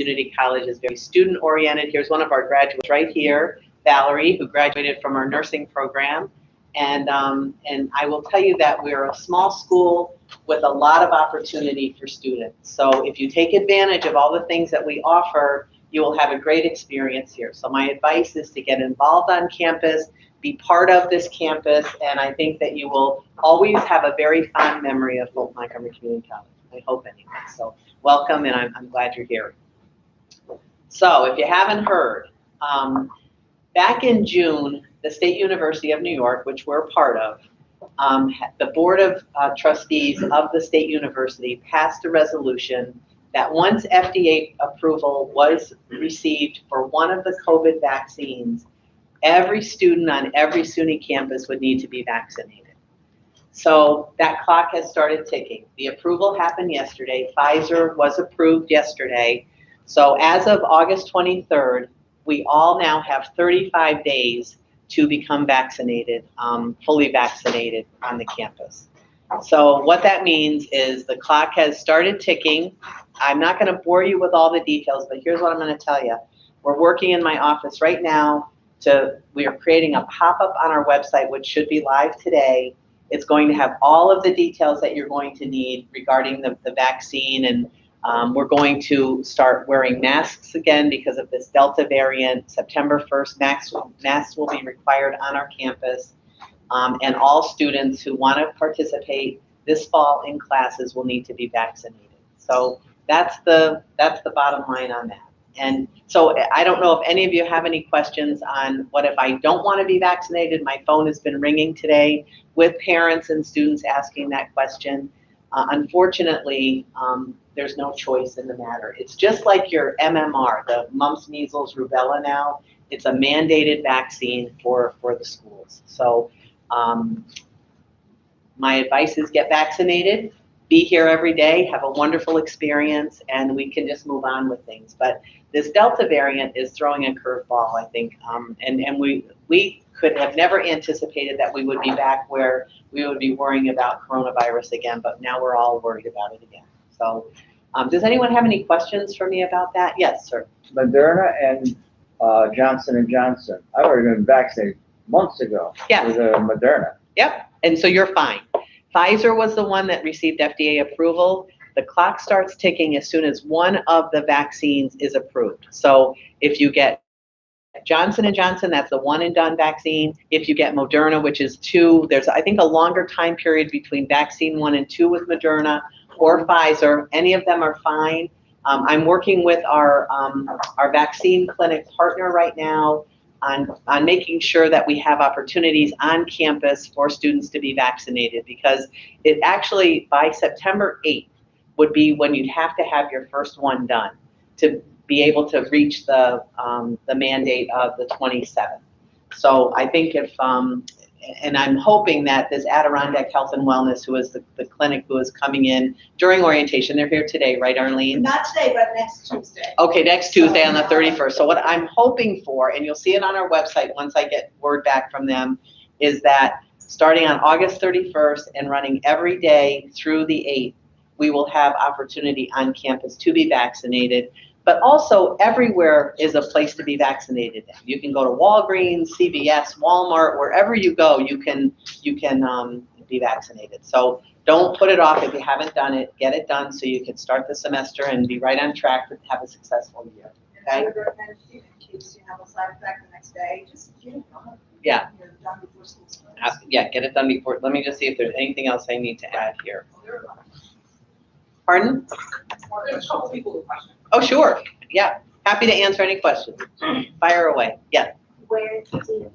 Community College is very student-oriented. Here's one of our graduates right here, Valerie, who graduated from our nursing program. And I will tell you that we're a small school with a lot of opportunity for students. So if you take advantage of all the things that we offer, you will have a great experience here. So my advice is to get involved on campus, be part of this campus, and I think that you will always have a very fond memory of Fulton-Montgomery Community College. I hope anyway. So welcome, and I'm glad you're here. So if you haven't heard, back in June, the State University of New York, which we're part of, the Board of Trustees of the State University passed a resolution that once FDA approval was received for one of the COVID vaccines, every student on every SUNY campus would need to be vaccinated. So that clock has started ticking. The approval happened yesterday. Pfizer was approved yesterday. So as of August 23rd, we all now have 35 days to become vaccinated, fully vaccinated on the campus. So what that means is the clock has started ticking. I'm not going to bore you with all the details, but here's what I'm going to tell you. We're working in my office right now we are creating a pop-up on our website, which should be live today. It's going to have all of the details that you're going to need regarding the vaccine, and we're going to start wearing masks again because of this Delta variant. September 1st, masks will be required on our campus, and all students who want to participate this fall in classes will need to be vaccinated. So that's the bottom line on that. And so I don't know if any of you have any questions on what if I don't want to be vaccinated. My phone has been ringing today with parents and students asking that question. Unfortunately, there's no choice in the matter. It's just like your MMR, the mumps, measles, rubella now. It's a mandated vaccine for the schools. So my advice is get vaccinated, be here every day, have a wonderful experience, and we can just move on with things. But this Delta variant is throwing a curveball, I think, and we could have never anticipated that we would be back where we would be worrying about coronavirus again, but now we're all worried about it again. So does anyone have any questions for me about that? Yes, sir. Moderna and Johnson & Johnson. I've already been vaccinated months ago with Moderna. Yep, and so you're fine. Pfizer was the one that received FDA approval. The clock starts ticking as soon as one of the vaccines is approved. So if you get Johnson & Johnson, that's the one and done vaccine. If you get Moderna, which is 2, there's, I think, a longer time period between vaccine 1 and 2 with Moderna or Pfizer. Any of them are fine. I'm working with our vaccine clinic partner right now on making sure that we have opportunities on campus for students to be vaccinated, because it actually, by September 8th, would be when you'd have to have your first one done to be able to reach the mandate of the 27th. So I think if, and I'm hoping that this Adirondack Health and Wellness, who is the clinic who is coming in during orientation, they're here today, right, Arlene? Not today, but next Tuesday. Okay, next Tuesday on the 31st. So what I'm hoping for, and you'll see it on our website once I get word back from them, is that starting on August 31st and running every day through the 8th, we will have opportunity on campus to be vaccinated. But also everywhere is a place to be vaccinated. You can go to Walgreens, CVS, Walmart, wherever you go, you can be vaccinated. So don't put it off if you haven't done it. Get it done so you can start the semester and be right on track to have a successful year. Okay? In case you have a side effect the next day, just get it done. Yeah. You're done before school starts. Yeah, get it done before. Let me just see if there's anything else I need to add here. Pardon? There's a couple people with questions. Oh, sure. Yeah. Happy to answer any questions. Fire away. Yeah. Where does the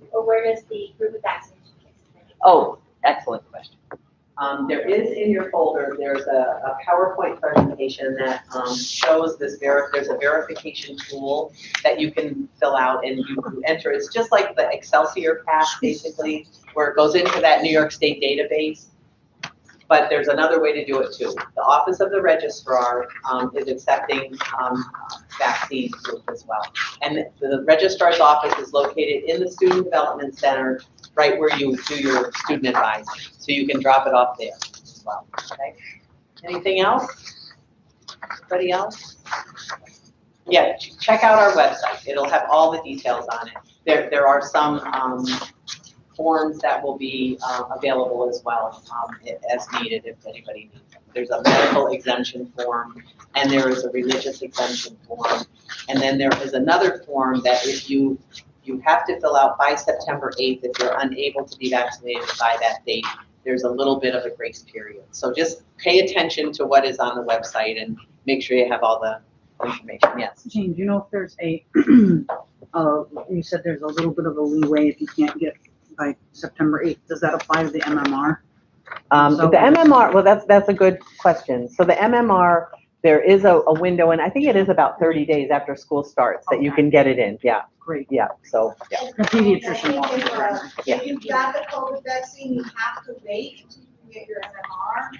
group of vaccination take place? Oh, excellent question. There is in your folder, there's a PowerPoint presentation that shows this, there's a verification tool that you can fill out and you enter. It's just like the Excelsior pass, basically, where it goes into that New York State database. But there's another way to do it too. The Office of the Registrar is accepting vaccine proof as well. And the Registrar's office is located in the Student Development Center, right where you do your student advising. So you can drop it off there as well, okay? Anything else? Anybody else? Yeah, check out our website. It'll have all the details on it. There are some forms that will be available as well as needed if anybody needs them. There's a medical exemption form, and there is a religious exemption form. And then there is another form that if you have to fill out by September 8th if you're unable to be vaccinated by that date. There's a little bit of a grace period. So just pay attention to what is on the website and make sure you have all the information. Yes. Jean, do you know if there's a, you said there's a little bit of a leeway if you can't get by September 8th. Does that apply to the MMR? The MMR, well, that's a good question. So the MMR, there is a window, and I think it is about 30 days after school starts that you can get it in. Yeah. Great. Yeah. So, yeah. The pediatrician I think Yeah. if you've got the COVID vaccine, you have to wait until you can get your MMR.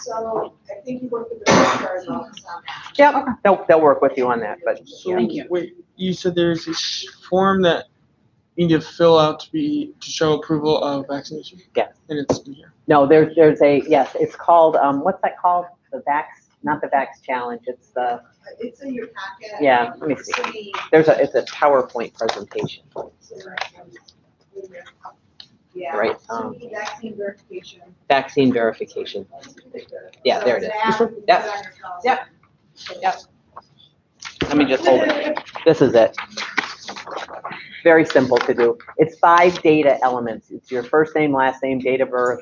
So I think you work with the registrar's office on that. Yep. They'll work with you on that, but. So, Thank you. wait, you said there's this form that you need to fill out to show approval of vaccination? Yes. And it's in here. No, there's yes, it's called, what's that called? The not the Vax Challenge, it's the, It's in your packet. yeah, let me see. It's a PowerPoint presentation, Yeah. right? So you need vaccine verification. Vaccine verification. Yeah, there it is. So it's an app, you can put it on your phone. Yep. Yep. Let me just hold it. This is it. Very simple to do. It's 5 data elements. It's your first name, last name, date of birth,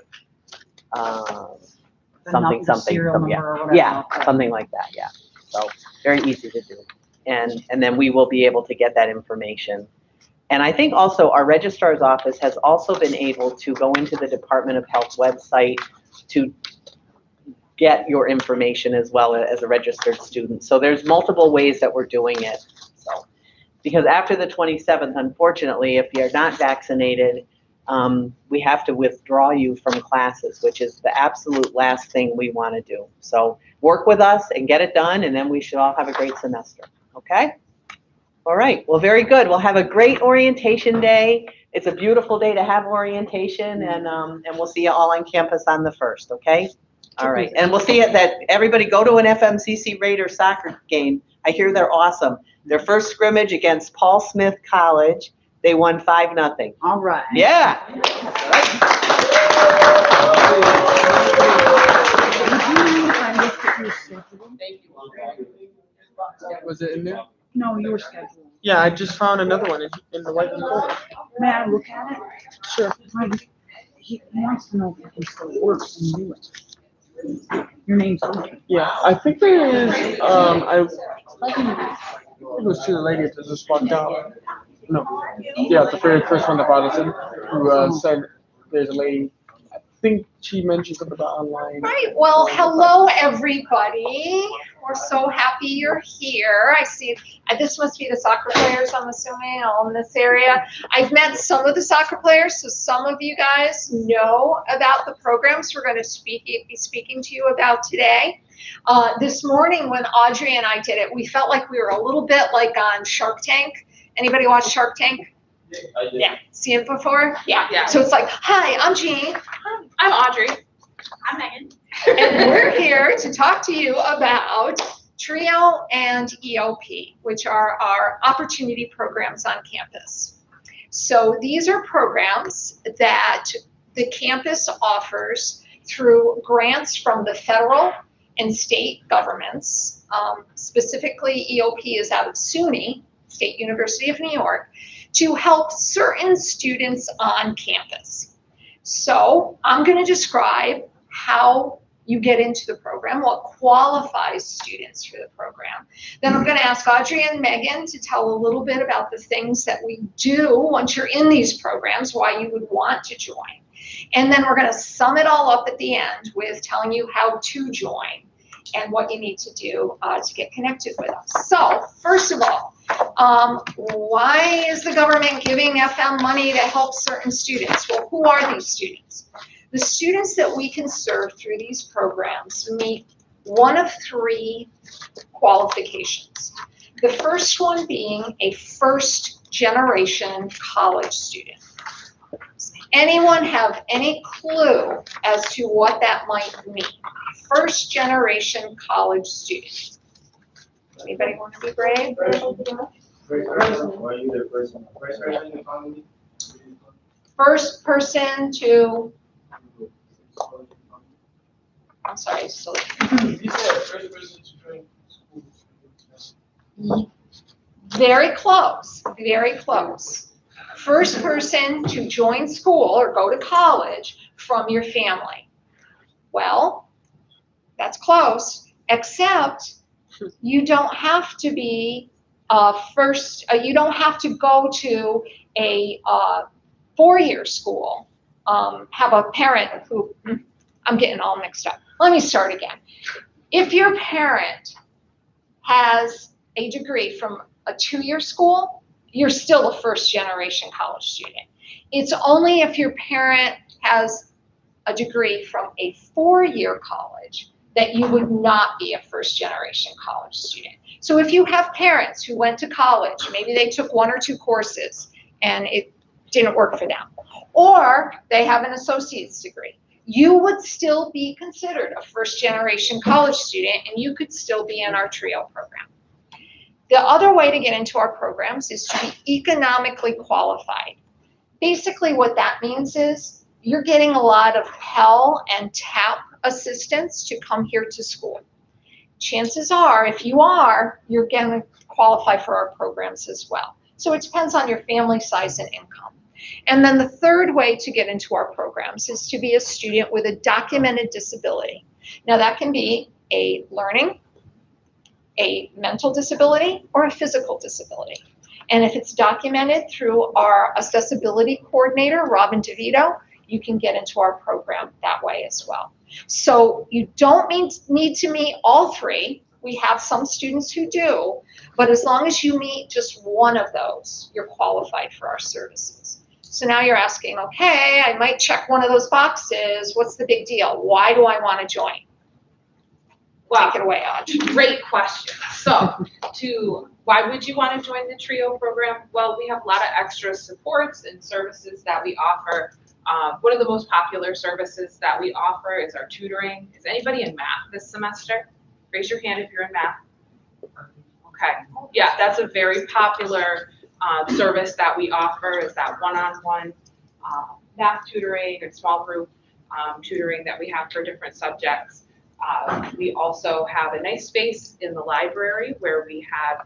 something, serial yeah. number or whatever. Yeah, something like that, yeah. So very easy to do. And then we will be able to get that information. And I think also our registrar's office has also been able to go into the Department of Health website to get your information as well as a registered student. So there's multiple ways that we're doing it. So, because after the 27th, unfortunately, if you're not vaccinated, we have to withdraw you from classes, which is the absolute last thing we want to do. So work with us and get it done, and then we should all have a great semester. Okay? All right. Well, very good. We'll have a great orientation day. It's a beautiful day to have orientation, and we'll see you all on campus on the 1st. Okay? All right. And we'll see that everybody go to an FMCC Raiders soccer game. I hear they're awesome. Their first scrimmage against Paul Smith College, they won 5-0. All right. Yeah. Was it in there? No, you were scheduled. Yeah, I just found another one in the white folder. May I look at it? Sure. He wants to know if it still works and do it. Your name's on it. Yeah, I think there is, I think it was to the lady that just walked out. No, yeah, the very first one that brought us in, who said there's a lady, I think she mentioned something about online. Right, well, hello, everybody. We're so happy you're here. I see, this must be the soccer players, I'm assuming, all in this area. I've met some of the soccer players, so some of you guys know about the programs we're going to be speaking to you about today. This morning when Audrey and I did it, we felt like we were a little bit like on Shark Tank. Anybody watch Shark Tank? I did. Yeah, see it before? Yeah. So it's like, hi, I'm Jean. I'm Audrey. I'm Megan. And we're here to talk to you about TRIO and EOP, which are our opportunity programs on campus. So these are programs that the campus offers through grants from the federal and state governments. Specifically, EOP is out of SUNY, State University of New York, to help certain students on campus. So I'm going to describe how you get into the program, what qualifies students for the program. Then I'm going to ask Audrey and Megan to tell a little bit about the things that we do once you're in these programs, why you would want to join. And then we're going to sum it all up at the end with telling you how to join and what you need to do to get connected with us. So first of all, why is the government giving FM money to help certain students? Well, who are these students? The students that we can serve through these programs meet one of 3 qualifications. The first one being a first-generation college student. Anyone have any clue as to what that might mean? First-generation college student. Anybody want to be brave? First person to, I'm sorry, still. Very close, very close. First person to join school or go to college from your family. Well, that's close, except you don't have to be you don't have to go to a four-year school, have a parent who, I'm getting all mixed up. Let me start again. If your parent has a degree from a two-year school, you're still a first-generation college student. It's only if your parent has a degree from a four-year college that you would not be a first-generation college student. So if you have parents who went to college, maybe they took one or two courses and it didn't work for them, or they have an associate's degree, you would still be considered a first-generation college student and you could still be in our TRIO program. The other way to get into our programs is to be economically qualified. Basically what that means is you're getting a lot of Pell and TAP assistance to come here to school. Chances are, if you are, you're going to qualify for our programs as well. So it depends on your family size and income. And then the third way to get into our programs is to be a student with a documented disability. Now that can be a learning, a mental disability, or a physical disability. And if it's documented through our accessibility coordinator, Robin DeVito, you can get into our program that way as well. So you don't need to meet all three. We have some students who do, but as long as you meet just one of those, you're qualified for our services. So now you're asking, okay, I might check one of those boxes. What's the big deal? Why do I want to join? Wow. Take it away, Audrey. Great question. So, why would you want to join the TRIO program? Well, we have a lot of extra supports and services that we offer. One of the most popular services that we offer is our tutoring. Is anybody in math this semester? Raise your hand if you're in math. Okay. Yeah, that's a very popular service that we offer, is that one-on-one math tutoring and small group tutoring that we have for different subjects. We also have a nice space in the library where we have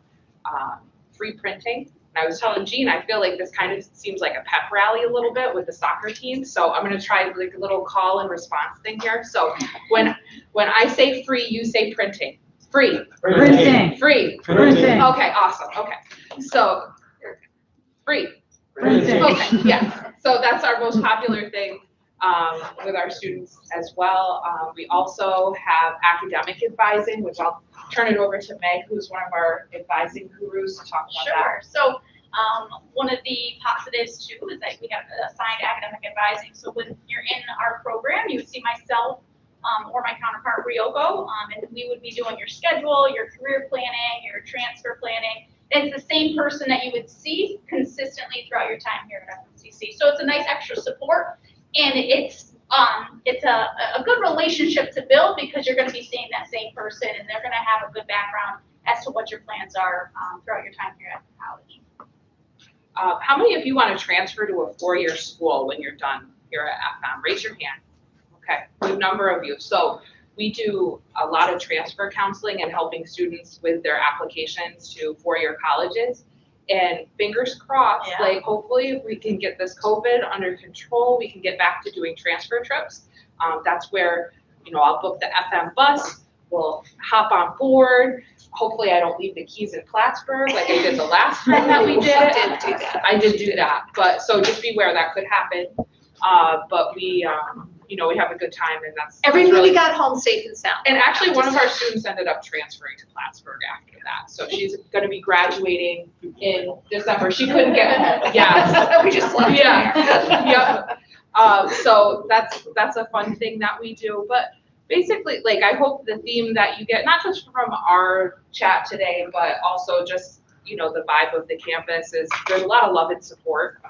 free printing. And I was telling Jean, I feel like this kind of seems like a pep rally a little bit with the soccer team. So I'm going to try like a little call and response thing here. So when I say free, you say printing. Free. Printing. Free. Printing. Okay, awesome. Okay. So free. Printing. Okay, yeah. So that's our most popular thing with our students as well. We also have academic advising, which I'll turn it over to Meg, who's one of our advising gurus, to talk about that. Sure. So one of the positives too is that we have assigned academic advising. So when you're in our program, you would see myself or my counterpart Ryoko, and we would be doing your schedule, your career planning, your transfer planning. It's the same person that you would see consistently throughout your time here at FMCC. So it's a nice extra support, and it's a good relationship to build because you're going to be seeing that same person, and they're going to have a good background as to what your plans are throughout your time here at the college. How many of you want to transfer to a four-year school when you're done here at FM? Raise your hand. Okay, good number of you. So we do a lot of transfer counseling and helping students with their applications to four-year colleges. And fingers crossed, like hopefully if we can get this COVID under control, we can get back to doing transfer trips. That's where, I'll book the FM bus, we'll hop on board. Hopefully I don't leave the keys in Plattsburgh like I did the last time that we did it. I did do that, but so just beware that could happen. But we, we have a good time, and Everybody really got home safe and sound. And actually, one of our students ended up transferring to Plattsburgh after that. So she's going to be graduating in December. She couldn't get, We just left. Yep. So that's a fun thing that we do. But basically, like, I hope the theme that you get, not just from our chat today, but also just, the vibe of the campus is there's a lot of love and support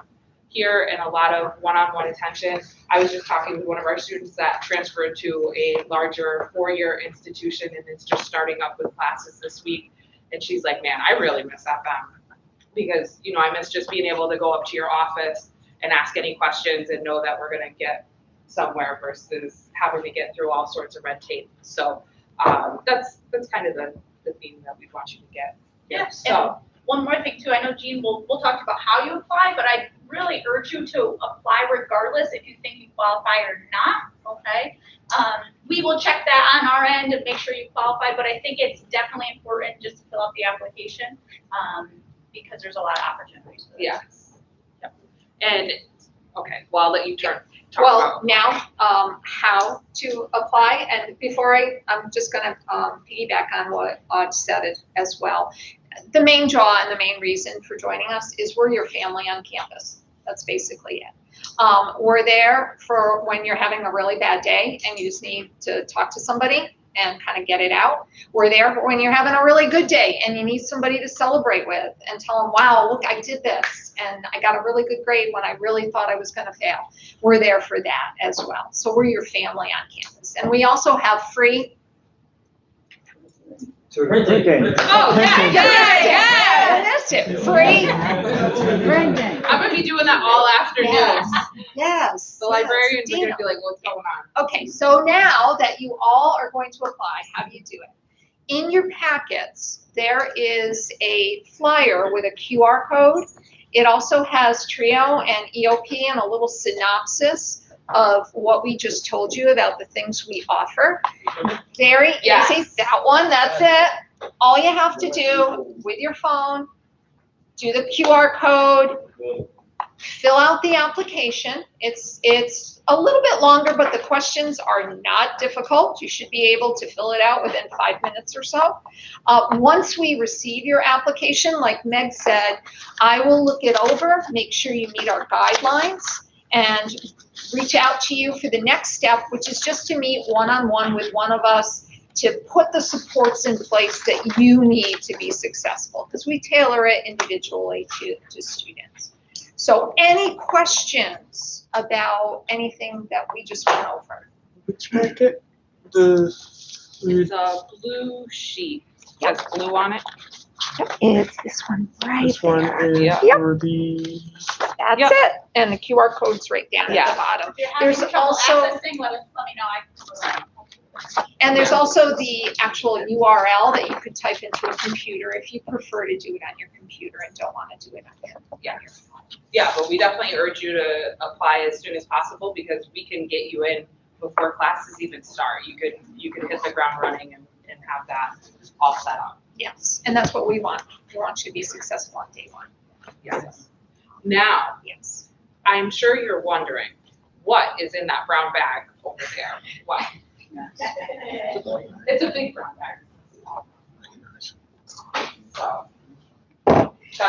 here and a lot of one-on-one attention. I was just talking with one of our students that transferred to a larger four-year institution and is just starting up with classes this week. And she's like, man, I really miss FM because, you know, I miss just being able to go up to your office and ask any questions and know that we're going to get somewhere versus having to get through all sorts of red tape. So that's kind of the theme that we want you to get. Yeah. So And one more thing too, I know Jean will talk about how you apply, but I really urge you to apply regardless if you think you qualify or not, okay? We will check that on our end and make sure you qualify, but I think it's definitely important just to fill out the application because there's a lot of opportunities for this. yes. Yep. And okay, well, I'll let you talk Well, about. now, how to apply, and before I'm just gonna piggyback on what Aud said as well. The main draw and the main reason for joining us is we're your family on campus. That's basically it. We're there for when you're having a really bad day and you just need to talk to somebody and kind of get it out. We're there for when you're having a really good day and you need somebody to celebrate with and tell them, wow, look, I did this and I got a really good grade when I really thought I was going to fail. We're there for that as well. So we're your family on campus. And we also have free. Printing. Oh, yeah. I missed it. Free. Printing. I'm going to be doing that all afternoon. Yes. The librarians are going Dina. to be like, what's going on? Okay, so now that you all are going to apply, how do you do it? In your packets, there is a flyer with a QR code. It also has TRIO and EOP and a little synopsis of what we just told you about the things we offer. Very Yes. easy, that one, that's it. All you have to do with your phone, do the QR code, fill out the application. It's a little bit longer, but the questions are not difficult. You should be able to fill it out within 5 minutes or so. Once we receive your application, like Meg said, I will look it over, make sure you meet our guidelines, and reach out to you for the next step, which is just to meet one-on-one with one of us to put the supports in place that you need to be successful, because we tailor it individually to students. So any questions about anything that we just went over? Which packet? The It's a blue sheet. Has blue on it. It's this one right this one is Yeah. for the. That's Yep. it. And the QR code's right down Yeah. at the bottom. If you're having There's trouble also- accessing, let me know. And there's also the actual URL that you could type into a computer if you prefer to do it on your computer and don't want to do it on your phone. Yeah, but we definitely urge you to apply as soon as possible because we can get you in before classes even start. You could hit the ground running and have that all set up. Yes, and that's what we want. We want you to be successful on day one. Yes. Now, Yes. I'm sure you're wondering, what is in that brown bag over there? Well, it's a big brown bag.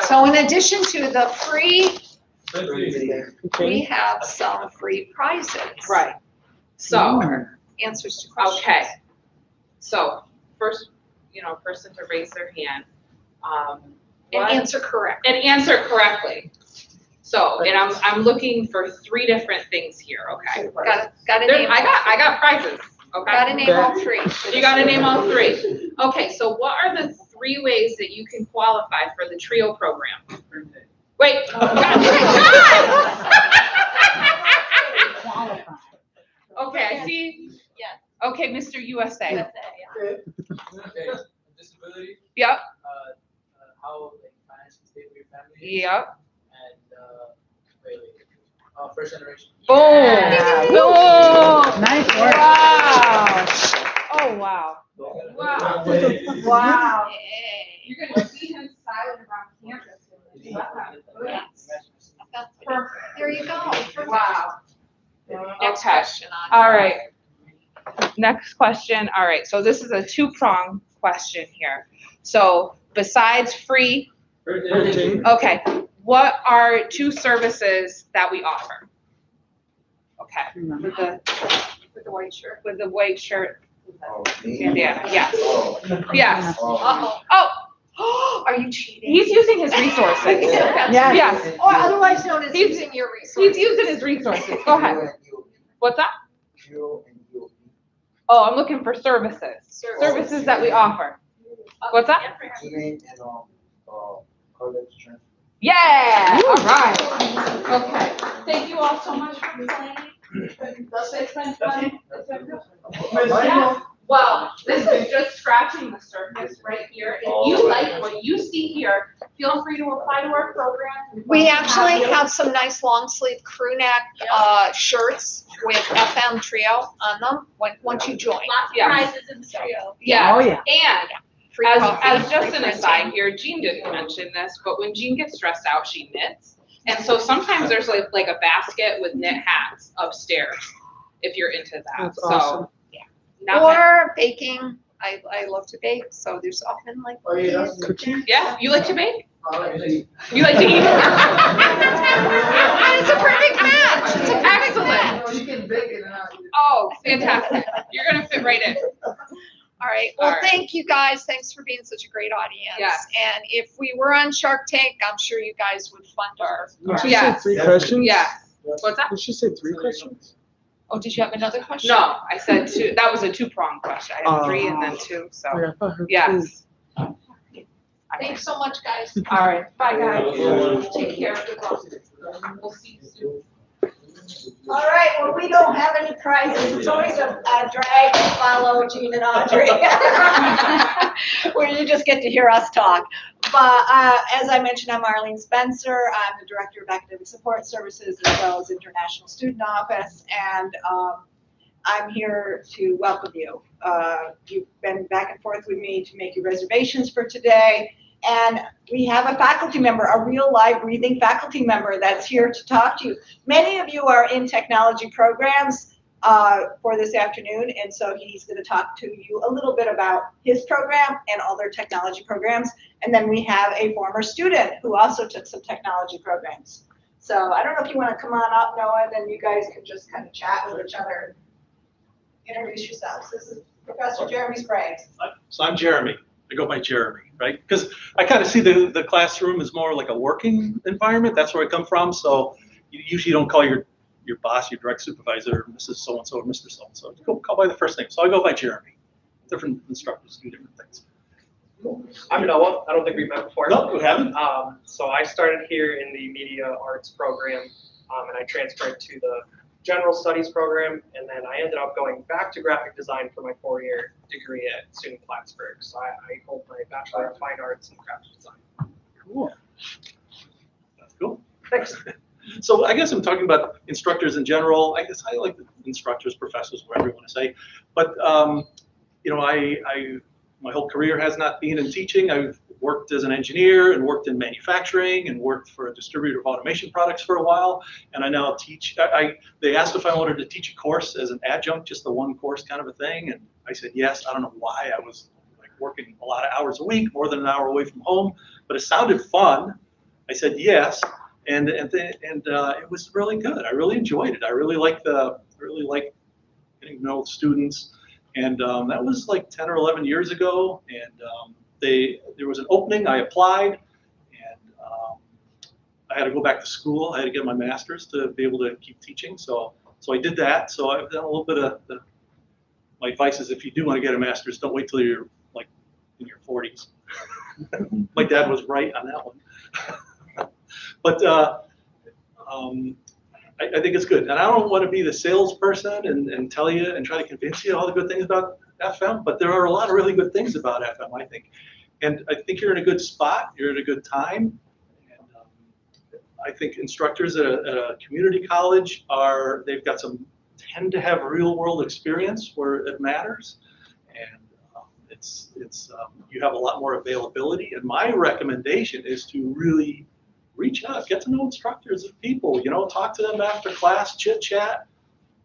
So in addition to the free, we have some free prizes. Right. So, Answers to questions. okay. So first, person to raise their hand. And what- answer correct. and answer correctly. So, and I'm looking for 3 different things here, okay? Got to There- name. I got prizes, okay? Got to name all 3. You gotta name all 3. Okay, so what are the 3 ways that you can qualify for the TRIO program? Wait. Okay, I see. Yes. Okay, Mr. USA. That's it, yeah. Okay, disability, Yep, how like financially stable your family is, yep. and first generation. Boom. Yeah. Boom. Nice work. Wow. Oh, wow. Wow. Wow. Yay. You're gonna see him silent around campus. Perfect. There you go. Wow. Next Okay. question on. All right. Next question. All right. So this is a 2-pronged question here. So besides free, Printing. okay, what are 2 services that we offer? Okay. Remember. With the white shirt. With the white shirt. Oh, Yeah. Yes. Yes. Uh-oh. Are you cheating? He's using his resources. Yes. Yes. Or otherwise known as He's- using your resources. He's using his resources. Go ahead. What's that? TRIO and EOP. Oh, I'm looking for services. Services that we offer. What's that? Student and college transfer. Yeah, all right. Okay, thank you all so much for playing. It's been fun. It's been good. Yeah. Well, this is just scratching the surface right here. If you like what you see here, feel free to apply to our program. We actually have some nice long sleeve crew neck shirts with FM Trio on them once you join. Lots of Yeah. prizes in the trio. Yeah. Oh, yeah. And Free as coffee, just free an printing. aside here, Jean didn't mention this, but when Jean gets stressed out, she knits. And so sometimes there's like a basket with knit hats upstairs if you're into that. That's So awesome. yeah. Not bad. Or baking. I love to bake, so there's often like Oh, yeah, that's cookies. Yeah, you like to bake? I like to eat. You like to eat? It's a perfect match. It's a perfect match. You can bake it and I'll eat it. Oh, fantastic. You're gonna fit right in. All right. Well, All right. thank you guys. Thanks for being such a great audience. Yes. And if we were on Shark Tank, I'm sure you guys would fund our. Did she Yeah. say 3 questions? Yeah. What's that? Did she say 3 questions? Oh, did you have another question? No, I said 2. That was a 2-pronged question. I had 3 and then 2, so. Oh, yeah, I thought her Yes. Thanks so much, guys. All right, bye guys. Take care. Good luck. We'll see you soon. All right, well, we don't have any prizes. It's always a drag to follow Jean and Audrey. Where you just get to hear us talk. But as I mentioned, I'm Arlene Spencer. I'm the Director of Academic Support Services as well as International Student Office. And I'm here to welcome you. You've been back and forth with me to make your reservations for today. And we have a faculty member, a real live breathing faculty member that's here to talk to you. Many of you are in technology programs for this afternoon, and so he's going to talk to you a little bit about his program and all their technology programs. And then we have a former student who also took some technology programs. So I don't know if you want to come on up, Noah, and then you guys can just kind of chat with each other. Introduce yourselves. This is Professor Jeremy Sprague. So I'm Jeremy. I go by Jeremy, right? Because I kind of see the classroom as more like a working environment. That's where I come from. So you usually don't call your boss, your direct supervisor, Mrs. So-and-so or Mr. So-and-so. You go call by the first name. So I go by Jeremy. Different instructors do different things. Cool. I'm Noah. I don't think we've met before. No, we haven't. So I started here in the media arts program, and I transferred to the general studies program, and then I ended up going back to graphic design for my 4-year degree at SUNY Plattsburgh. So I hold my Bachelor of Fine Arts in graphic design. Cool. That's cool. Thanks. So I guess I'm talking about instructors in general. I guess I like instructors, professors, whatever you want to say. But you know, my whole career has not been in teaching. I've worked as an engineer and worked in manufacturing and worked for a distributor of automation products for a while. And I now teach. They asked if I wanted to teach a course as an adjunct, just the one course kind of a thing. And I said yes. I don't know why. I was like working a lot of hours a week, more than an hour away from home, but it sounded fun. I said yes. And it was really good. I really enjoyed it. I really like getting to know students. And that was like 10 or 11 years ago. And there was an opening. I applied, and I had to go back to school. I had to get my master's to be able to keep teaching. So I did that. So I've done a little bit of my advice is if you do want to get a master's, don't wait till you're like in your 40s. My dad was right on that one. But I think it's good. And I don't want to be the salesperson and tell you and try to convince you all the good things about FM, but there are a lot of really good things about FM, I think. And I think you're in a good spot. You're at a good time. And I think instructors at a community college tend to have real world experience where it matters. And you have a lot more availability. And my recommendation is to really reach out, get to know instructors and people, talk to them after class, chit chat.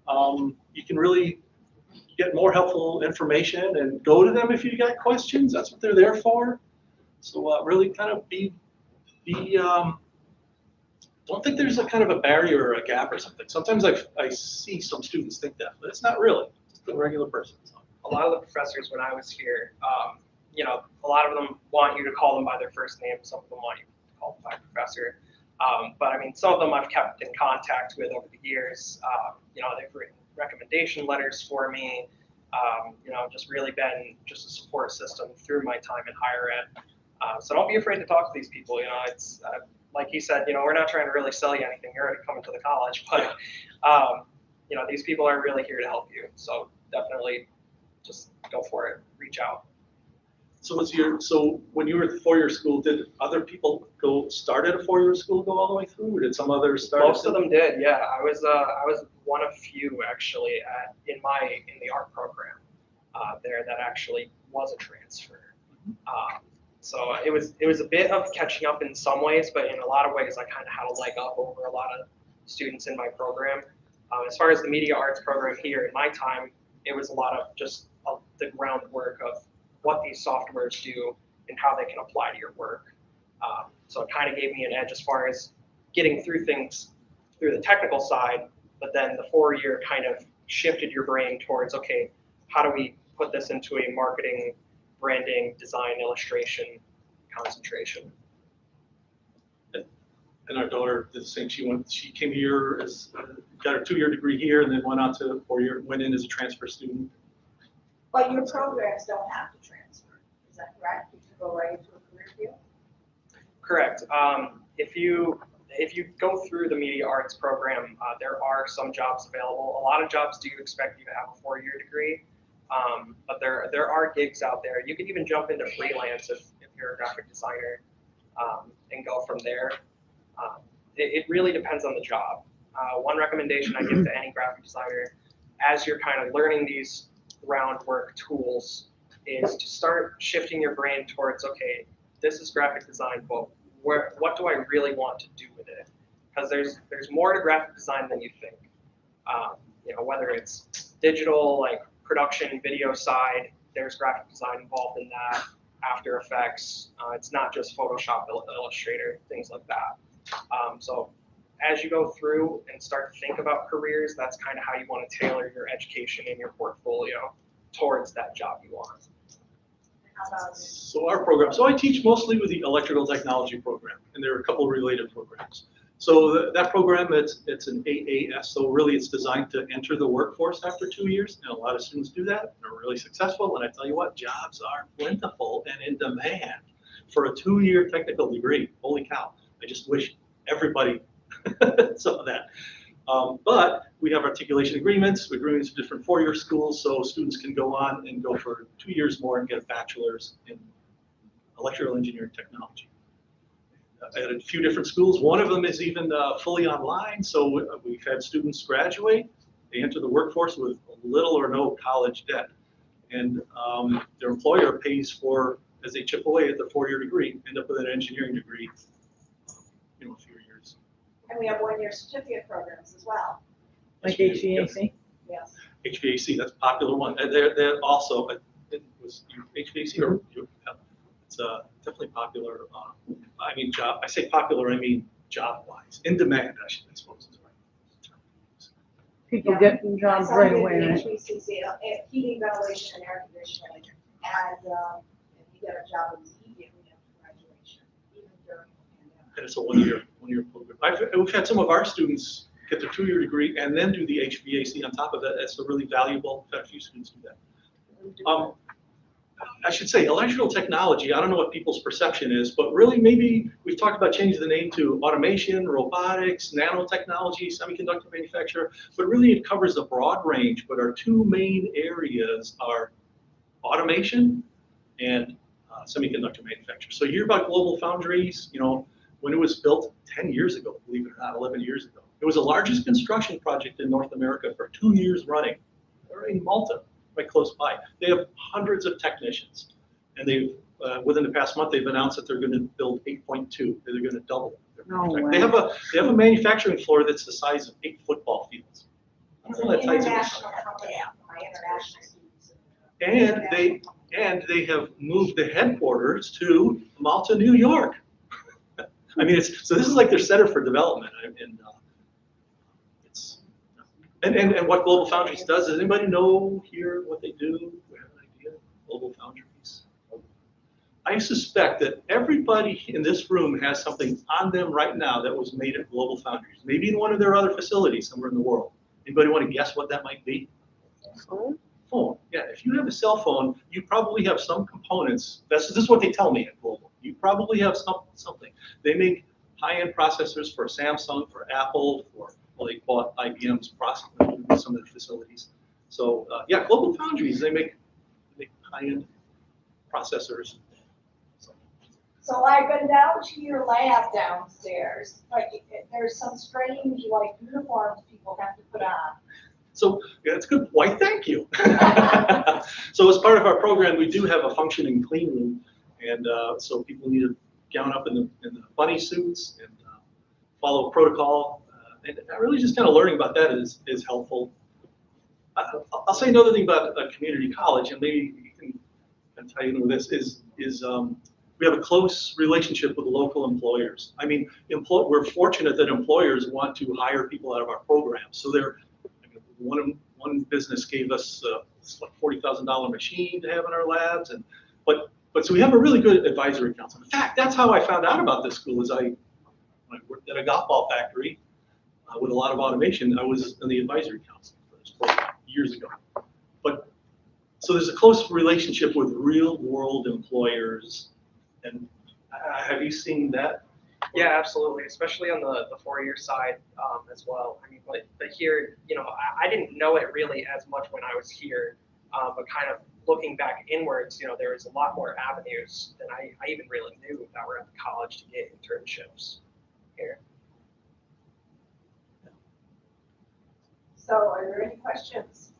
You can really get more helpful information and go to them if you got questions. That's what they're there for. So really kind of don't think there's a kind of a barrier or a gap or something. Sometimes I see some students think that, but it's not really. It's just a regular person. So. A lot of the professors when I was here, a lot of them want you to call them by their first name. Some of them want you to call them by professor. But I mean, some of them I've kept in contact with over the years. They've written recommendation letters for me. Just really been just a support system through my time in higher ed. So don't be afraid to talk to these people. It's like he said, we're not trying to really sell you anything. You're already coming to the college, but these people are really here to help you. So definitely just go for it. Reach out. So when you were at the four-year school, did other people start at a four-year school, go all the way through, or did some others start? Most of them did, yeah. I was one of few actually in the art program there that actually was a transfer. So it was a bit of catching up in some ways, but in a lot of ways I kind of had a leg up over a lot of students in my program. As far as the media arts program here, in my time, it was a lot of just the groundwork of what these softwares do and how they can apply to your work. So it kind of gave me an edge as far as getting through things through the technical side, but then the 4-year kind of shifted your brain towards, okay, how do we put this into a marketing, branding, design, illustration concentration? And our daughter did the same. She came here got her 2-year degree here, and then went on to 4-year, went in as a transfer student. But your programs don't have to transfer, is that correct? You can go right into a career field? Correct. If you go through the media arts program, there are some jobs available. A lot of jobs do expect you to have a 4-year degree, but there are gigs out there. You can even jump into freelance if you're a graphic designer and go from there. It really depends on the job. One recommendation I give to any graphic designer, as you're kind of learning these groundwork tools, is to start shifting your brain towards, okay, this is graphic design, but what do I really want to do with it? Because there's more to graphic design than you think. Whether it's digital, like production, video side, there's graphic design involved in that, After Effects. It's not just Photoshop, Illustrator, things like that. So as you go through and start to think about careers, that's kind of how you want to tailor your education and your portfolio towards that job you want. So our program, so I teach mostly with the electrical technology program, and there are a couple of related programs. So that program, it's an AAS, so really it's designed to enter the workforce after 2 years, and a lot of students do that. They're really successful, and I tell you what, jobs are plentiful and in demand for a 2-year technical degree. Holy cow, I just wish everybody saw that. But we have articulation agreements for different 4-year schools, so students can go on and go for 2 years more and get a bachelor's in electrical engineering technology. At a few different schools, one of them is even fully online, so we've had students graduate, they enter the workforce with little or no college debt, and their employer pays for, as they chip away at their 4-year degree, end up with an engineering degree, a few years. And we have 1-year certificate programs as well. Like HVAC? Yes. HVAC, that's a popular one. They're also, it was HVAC or it's definitely popular. I mean, I say popular, I mean job-wise. In demand, I suppose is right. People getting jobs right away, right? HVAC, heating, ventilation, and air conditioning, and you get a job immediately after graduation, even during the pandemic. And it's a one-year program. We've had some of our students get their 2-year degree and then do the HVAC on top of it. That's a really valuable. We've had a few students do that. I should say electrical technology, I don't know what people's perception is, but really maybe we've talked about changing the name to automation, robotics, nanotechnology, semiconductor manufacturer, but really it covers a broad range. But our 2 main areas are automation and semiconductor manufacture. So you hear about Global Foundries, when it was built 10 years ago, believe it or not, 11 years ago. It was the largest construction project in North America for 2 years running. They're in Malta, right close by. They have hundreds of technicians, and they've within the past month they've announced that they're going to build 8.2. They're going to double. They have a manufacturing floor that's the size of 8 football fields. International company, my international students. And they have moved the headquarters to Malta, New York. I mean, so this is like their center for development, and what Global Foundries does. Does anybody know here what they do? We have an idea. Global Foundries. I suspect that everybody in this room has something on them right now that was made at Global Foundries, maybe in one of their other facilities somewhere in the world. Anybody want to guess what that might be? phone. Yeah, if you have a cell phone, you probably have some components. This is what they tell me at Global. You probably have something. They make high-end processors for Samsung, for Apple, well, they bought IBM's processor in some of their facilities. So yeah, Global Foundries, they make high-end processors. So I've been down to your lab downstairs. Like, there's some strange, like, uniforms people have to put on. So yeah, that's good. Why, thank you. So as part of our program, we do have a functioning clean room, and so people need to gown up in the bunny suits and follow protocol. And really just kind of learning about that is helpful. I'll say another thing about a community college, and maybe you can tie into this, is we have a close relationship with local employers. I mean, we're fortunate that employers want to hire people out of our program. So one business gave us like $40,000 machine to have in our labs, but so we have a really good advisory council. In fact, that's how I found out about this school. Is when I worked at a golf ball factory with a lot of automation. I was in the advisory council for this program years ago. But so there's a close relationship with real world employers. And have you seen that? Yeah, absolutely, especially on the four-year side as well. I mean, but here, you know, I didn't know it really as much when I was here, but kind of looking back inwards, you know, there was a lot more avenues than I even really knew that were at the college to get internships here. So are there any questions?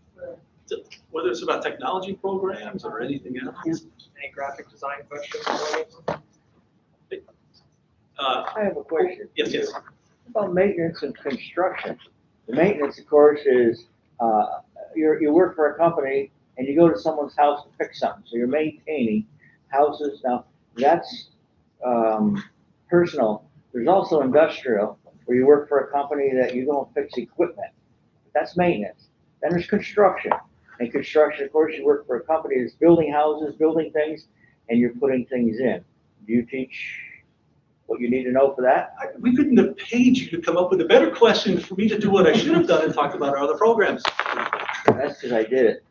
Whether it's about technology programs or anything else. Any graphic design questions? I have a question. Yes. About maintenance and construction. The maintenance, of course, is you work for a company and you go to someone's house to fix something. So you're maintaining houses. Now, that's personal. There's also industrial, where you work for a company that you go and fix equipment. That's maintenance. Then there's construction. And construction, of course, you work for a company that's building houses, building things, and you're putting things in. Do you teach what you need to know for that? We couldn't have paid you to come up with a better question for me to do what I should have done and talk about our other programs. That's because I did it.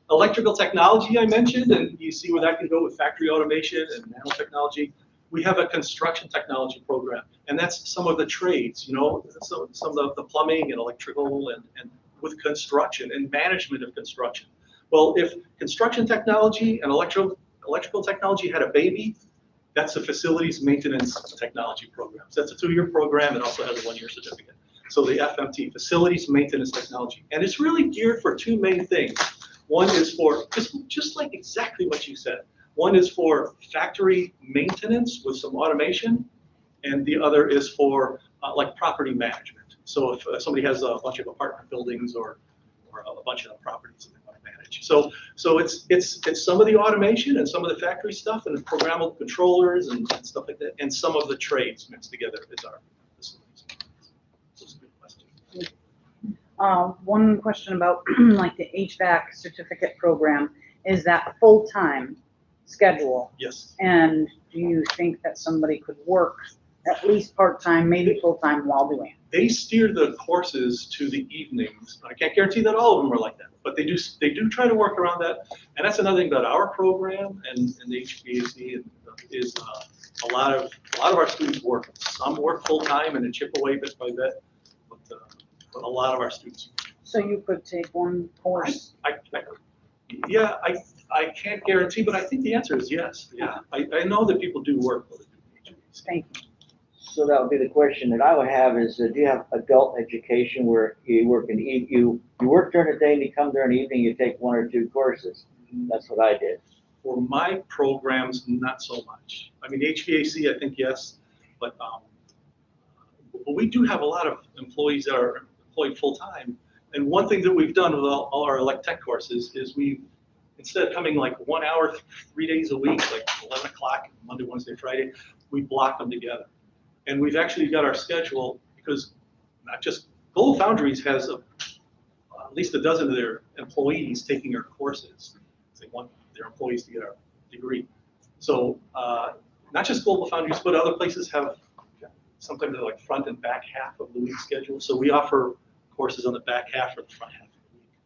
Electrical technology I mentioned, and you see where that can go with factory automation and nanotechnology. We have a construction technology program, and that's some of the trades, you know, some of the plumbing and electrical and with construction and management of construction. Well, if construction technology and electrical technology had a baby, that's the facilities maintenance technology program. So that's a 2-year program. It also has a 1-year certificate. So the FMT, facilities maintenance technology. And it's really geared for 2 main things. One is for, just like exactly what you said. One is for factory maintenance with some automation, and the other is for like property management. So if somebody has a bunch of apartment buildings or a bunch of properties that they want to manage. So it's some of the automation and some of the factory stuff and the programmable controllers and stuff like that, and some of the trades mixed together is our facilities. So it's a good question. One question about like the HVAC certificate program, is that full-time schedule? Yes. And do you think that somebody could work at least part-time, maybe full-time while doing it? They steer the courses to the evenings. I can't guarantee that all of them are like that, but they do try to work around that. And that's another thing about our program and the HVAC is a lot of our students work. Some work full-time and then chip away bit by bit, but a lot of our students. So you could take one course? I can't guarantee, but I think the answer is yes. Yeah, I know that people do work. Thank you. So that would be the question that I would have is, do you have adult education where you work you work during the day and you come during the evening, you take 1 or 2 courses? That's what I did. For my programs, not so much. I mean, HVAC, I think yes, but we do have a lot of employees that are employed full-time. And one thing that we've done with all our elect-tech courses is instead of coming like 1 hour, 3 days a week, like 11 o'clock, Monday, Wednesday, Friday, we block them together. And we've actually got our schedule, because not just Global Foundries has at least a dozen of their employees taking our courses. They want their employees to get our degree. So not just Global Foundries, but other places have sometimes they're like front and back half of the week schedule. So we offer courses on the back half or the front half of the week.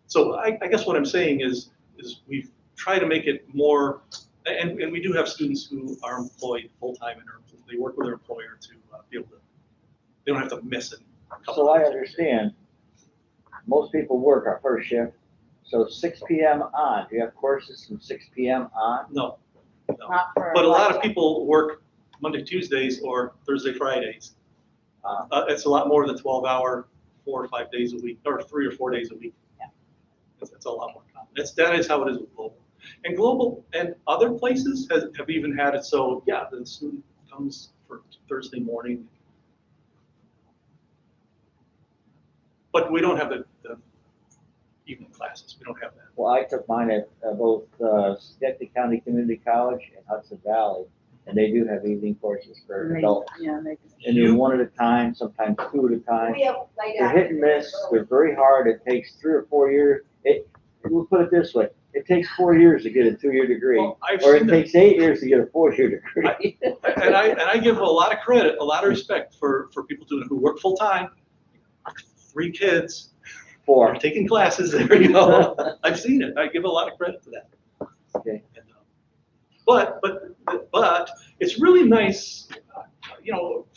So I guess what I'm saying is we've tried to make it more, and we do have students who are employed full-time and they work with their employer to be able to, they don't have to miss it. So I understand, most people work our first shift, so 6 p.m. on. Do you have courses from 6 p.m. on? No. Not for But a lot of lifetime. people work Monday, Tuesdays, or Thursday, Fridays. It's a lot more than 12-hour, 4 or 5 days a week, or 3 or 4 days a week. Yeah. It's a lot more common. That is how it is with Global. And Global and other places have even had it so, yeah, the student comes for Thursday morning. But we don't have the evening classes. We don't have that. Well, I took mine at both Schenectady County Community College and Hudson Valley, and they do have evening courses for adults. Yeah, they And do one at a time, sometimes 2 at a time. We have late They're hit and miss. They're very hard. It takes 3 or 4 years. We'll put it this way. It takes 4 years to get a 2-year degree, Well, I've or it seen takes 8 years to get a 4-year degree. And I give a lot of credit, a lot of respect for people who work full time, 3 kids, 4. are taking classes. There you go. I've seen it. I give a lot of credit to that. Okay. And, but it's really nice,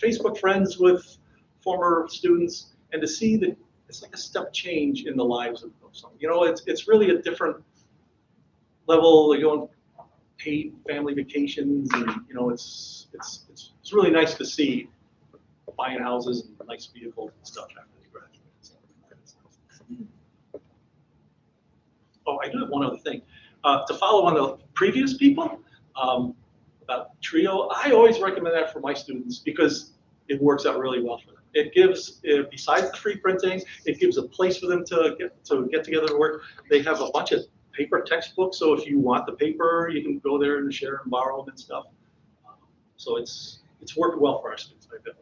Facebook friends with former students, and to see that it's like a step change in the lives of some. It's really a different level. They go on paid family vacations, and it's really nice to see buying houses and nice vehicles and stuff after they graduate. Oh, I do have one other thing. To follow on the previous people about Trio, I always recommend that for my students because it works out really well for them. It gives, besides the free printing, it gives a place for them to get together and work. They have a bunch of paper textbooks, so if you want the paper, you can go there and share and borrow them and stuff. So it's worked well for our students. I bet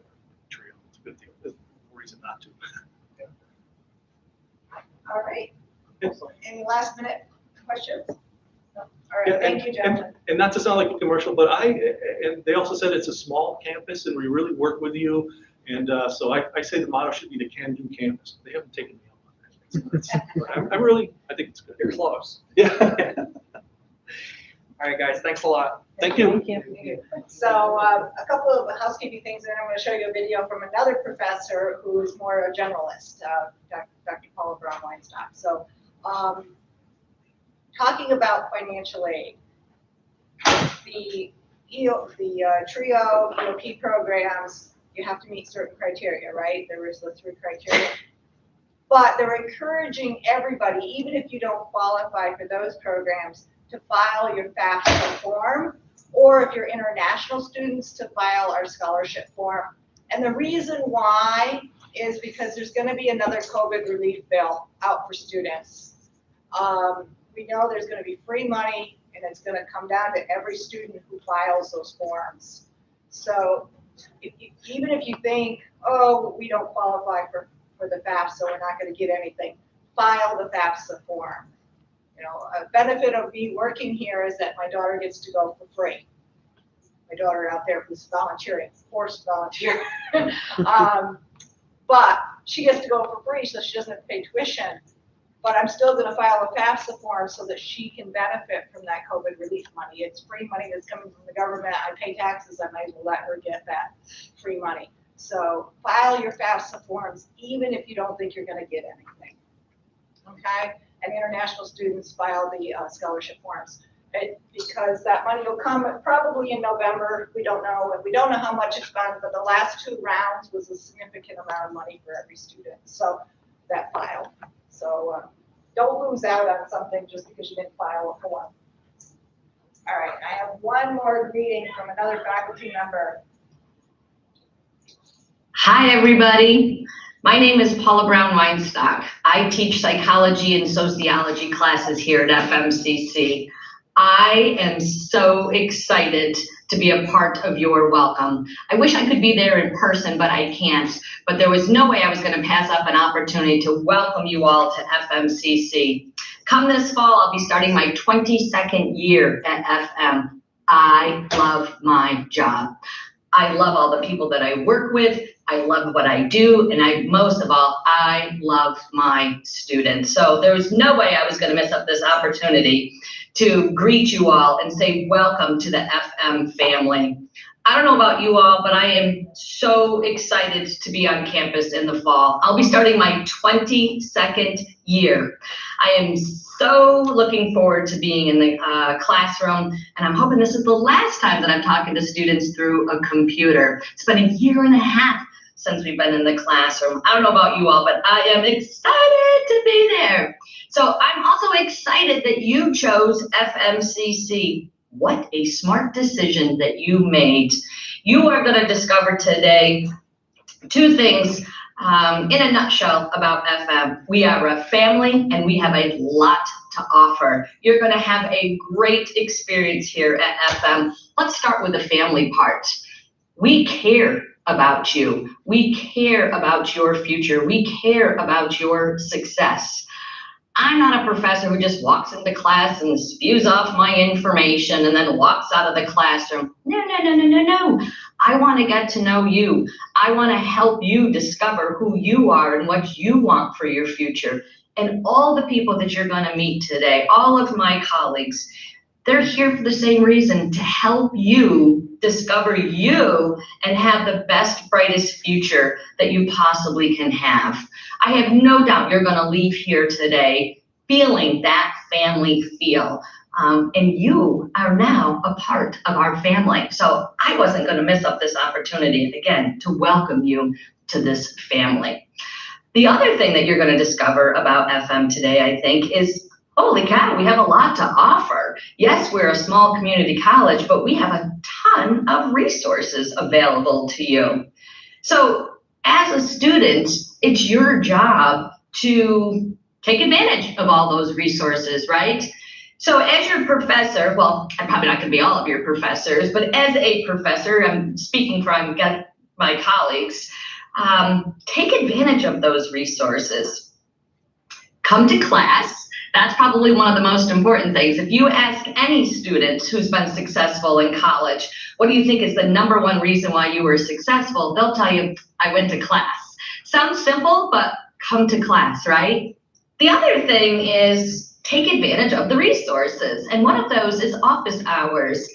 Trio, it's a good deal. There's no reason not to. All right. Any last minute questions? No. All Yeah, right, thank you, gentlemen. And not to sound like a commercial, but and they also said it's a small campus and we really work with you. And so I say the motto should be the can-do campus. They haven't taken me up on that. I think it's good. You're close. Yeah. All right, guys, thanks a lot. Thank you. Thank you. So a couple of housekeeping things, and I'm going to show you a video from another professor who is more a generalist, Dr. Paula Brown-Weinstock. So talking about financial aid, the TRIO, EOP programs, you have to meet certain criteria, right? There is the 3 criteria. But they're encouraging everybody, even if you don't qualify for those programs, to file your FAFSA form, or if you're international students, to file our scholarship form. And the reason why is because there's going to be another COVID relief bill out for students. We know there's going to be free money, and it's going to come down to every student who files those forms. So even if you think, oh, we don't qualify for the FAFSA, we're not going to get anything, file the FAFSA form. A benefit of me working here is that my daughter gets to go for free. My daughter out there who's volunteering, forced volunteer. But she gets to go for free, so she doesn't have to pay tuition. But I'm still going to file a FAFSA form so that she can benefit from that COVID relief money. It's free money that's coming from the government. I pay taxes. I might as well let her get that free money. So file your FAFSA forms, even if you don't think you're going to get anything. Okay? And international students file the scholarship forms. Because that money will come probably in November. We don't know, and we don't know how much it's been, but the last 2 rounds was a significant amount of money for every student. So that file. So don't lose out on something just because you didn't file a form. All right, I have one more greeting from another faculty member. Hi, everybody. My name is Paula Brown-Weinstock. I teach psychology and sociology classes here at FMCC. I am so excited to be a part of your welcome. I wish I could be there in person, but I can't. But there was no way I was going to pass up an opportunity to welcome you all to FMCC. Come this fall, I'll be starting my 22nd year at FM. I love my job. I love all the people that I work with. I love what I do. And most of all, I love my students. So there was no way I was going to miss up this opportunity to greet you all and say welcome to the FM family. I don't know about you all, but I am so excited to be on campus in the fall. I'll be starting my 22nd year. I am so looking forward to being in the classroom, and I'm hoping this is the last time that I'm talking to students through a computer. It's been a year and a half since we've been in the classroom. I don't know about you all, but I am excited to be there. So I'm also excited that you chose FMCC. What a smart decision that you made. You are going to discover today two things in a nutshell about FM. We are a family and we have a lot to offer. You're going to have a great experience here at FM. Let's start with the family part. We care about you. We care about your future. We care about your success. I'm not a professor who just walks into class and spews off my information and then walks out of the classroom. No, no, no, no, no, no. I want to get to know you. I want to help you discover who you are and what you want for your future. And all the people that you're going to meet today, all of my colleagues, they're here for the same reason, to help you discover you and have the best, brightest future that you possibly can have. I have no doubt you're going to leave here today feeling that family feel. And you are now a part of our family. So I wasn't going to miss up this opportunity, again, to welcome you to this family. The other thing that you're going to discover about FM today, I think, is holy cow, we have a lot to offer. Yes, we're a small community college, but we have a ton of resources available to you. So as a student, it's your job to take advantage of all those resources, right? So as your professor, well, I'm probably not going to be all of your professors, but as a professor, I'm speaking from my colleagues, take advantage of those resources. Come to class. That's probably one of the most important things. If you ask any student who's been successful in college, what do you think is the #1 reason why you were successful? They'll tell you, I went to class. Sounds simple, but come to class, right? The other thing is take advantage of the resources. And one of those is office hours.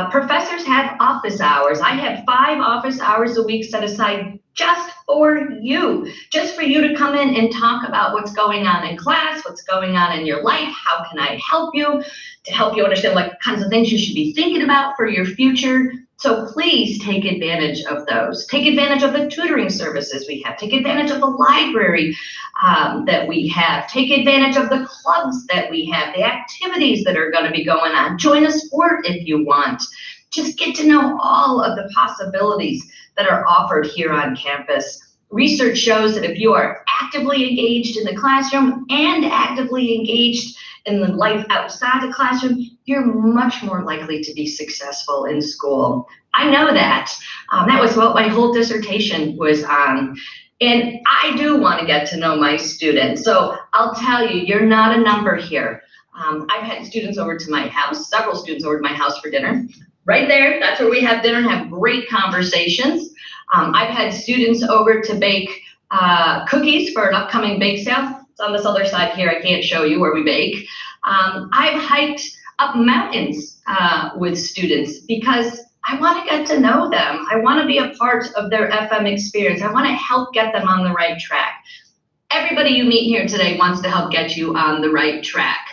Professors have office hours. I have 5 office hours a week set aside just for you to come in and talk about what's going on in class, what's going on in your life, how can I help you, to help you understand what kinds of things you should be thinking about for your future. So please take advantage of those. Take advantage of the tutoring services we have. Take advantage of the library that we have. Take advantage of the clubs that we have, the activities that are going to be going on. Join a sport if you want. Just get to know all of the possibilities that are offered here on campus. Research shows that if you are actively engaged in the classroom and actively engaged in the life outside the classroom, you're much more likely to be successful in school. I know that. That was what my whole dissertation was on. And I do want to get to know my students. So I'll tell you, you're not a number here. I've had students over to my house, several students over to my house for dinner. Right there, that's where we have dinner and have great conversations. I've had students over to bake cookies for an upcoming bake sale. It's on this other side here. I can't show you where we bake. I've hiked up mountains with students because I want to get to know them. I want to be a part of their FM experience. I want to help get them on the right track. Everybody you meet here today wants to help get you on the right track.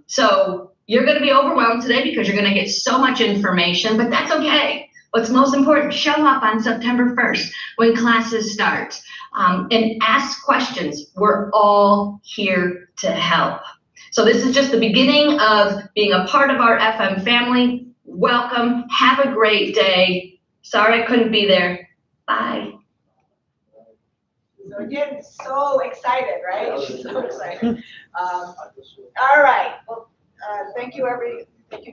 So you're going to be overwhelmed today because you're going to get so much information, but that's okay. What's most important, show up on September 1st when classes start and ask questions. We're all here to help. So this is just the beginning of being a part of our FM family. Welcome. Have a great day. Sorry I couldn't be there. Bye. So we're getting so excited, right? So excited. All right. Well, thank you,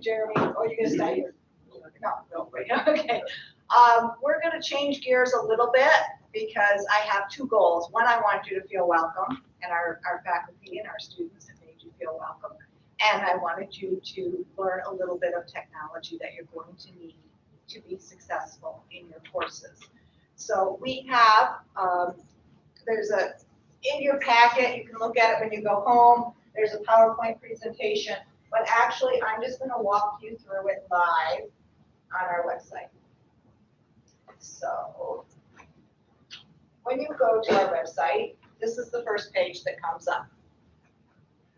Jeremy. Oh, you're gonna stay here? No, wait. Okay. We're gonna change gears a little bit because I have 2 goals. One, I want you to feel welcome, and our faculty and our students have made you feel welcome. And I wanted you to learn a little bit of technology that you're going to need to be successful in your courses. So we have, in your packet, you can look at it when you go home, there's a PowerPoint presentation, but actually I'm just gonna walk you through it live on our website. So when you go to our website, this is the first page that comes up.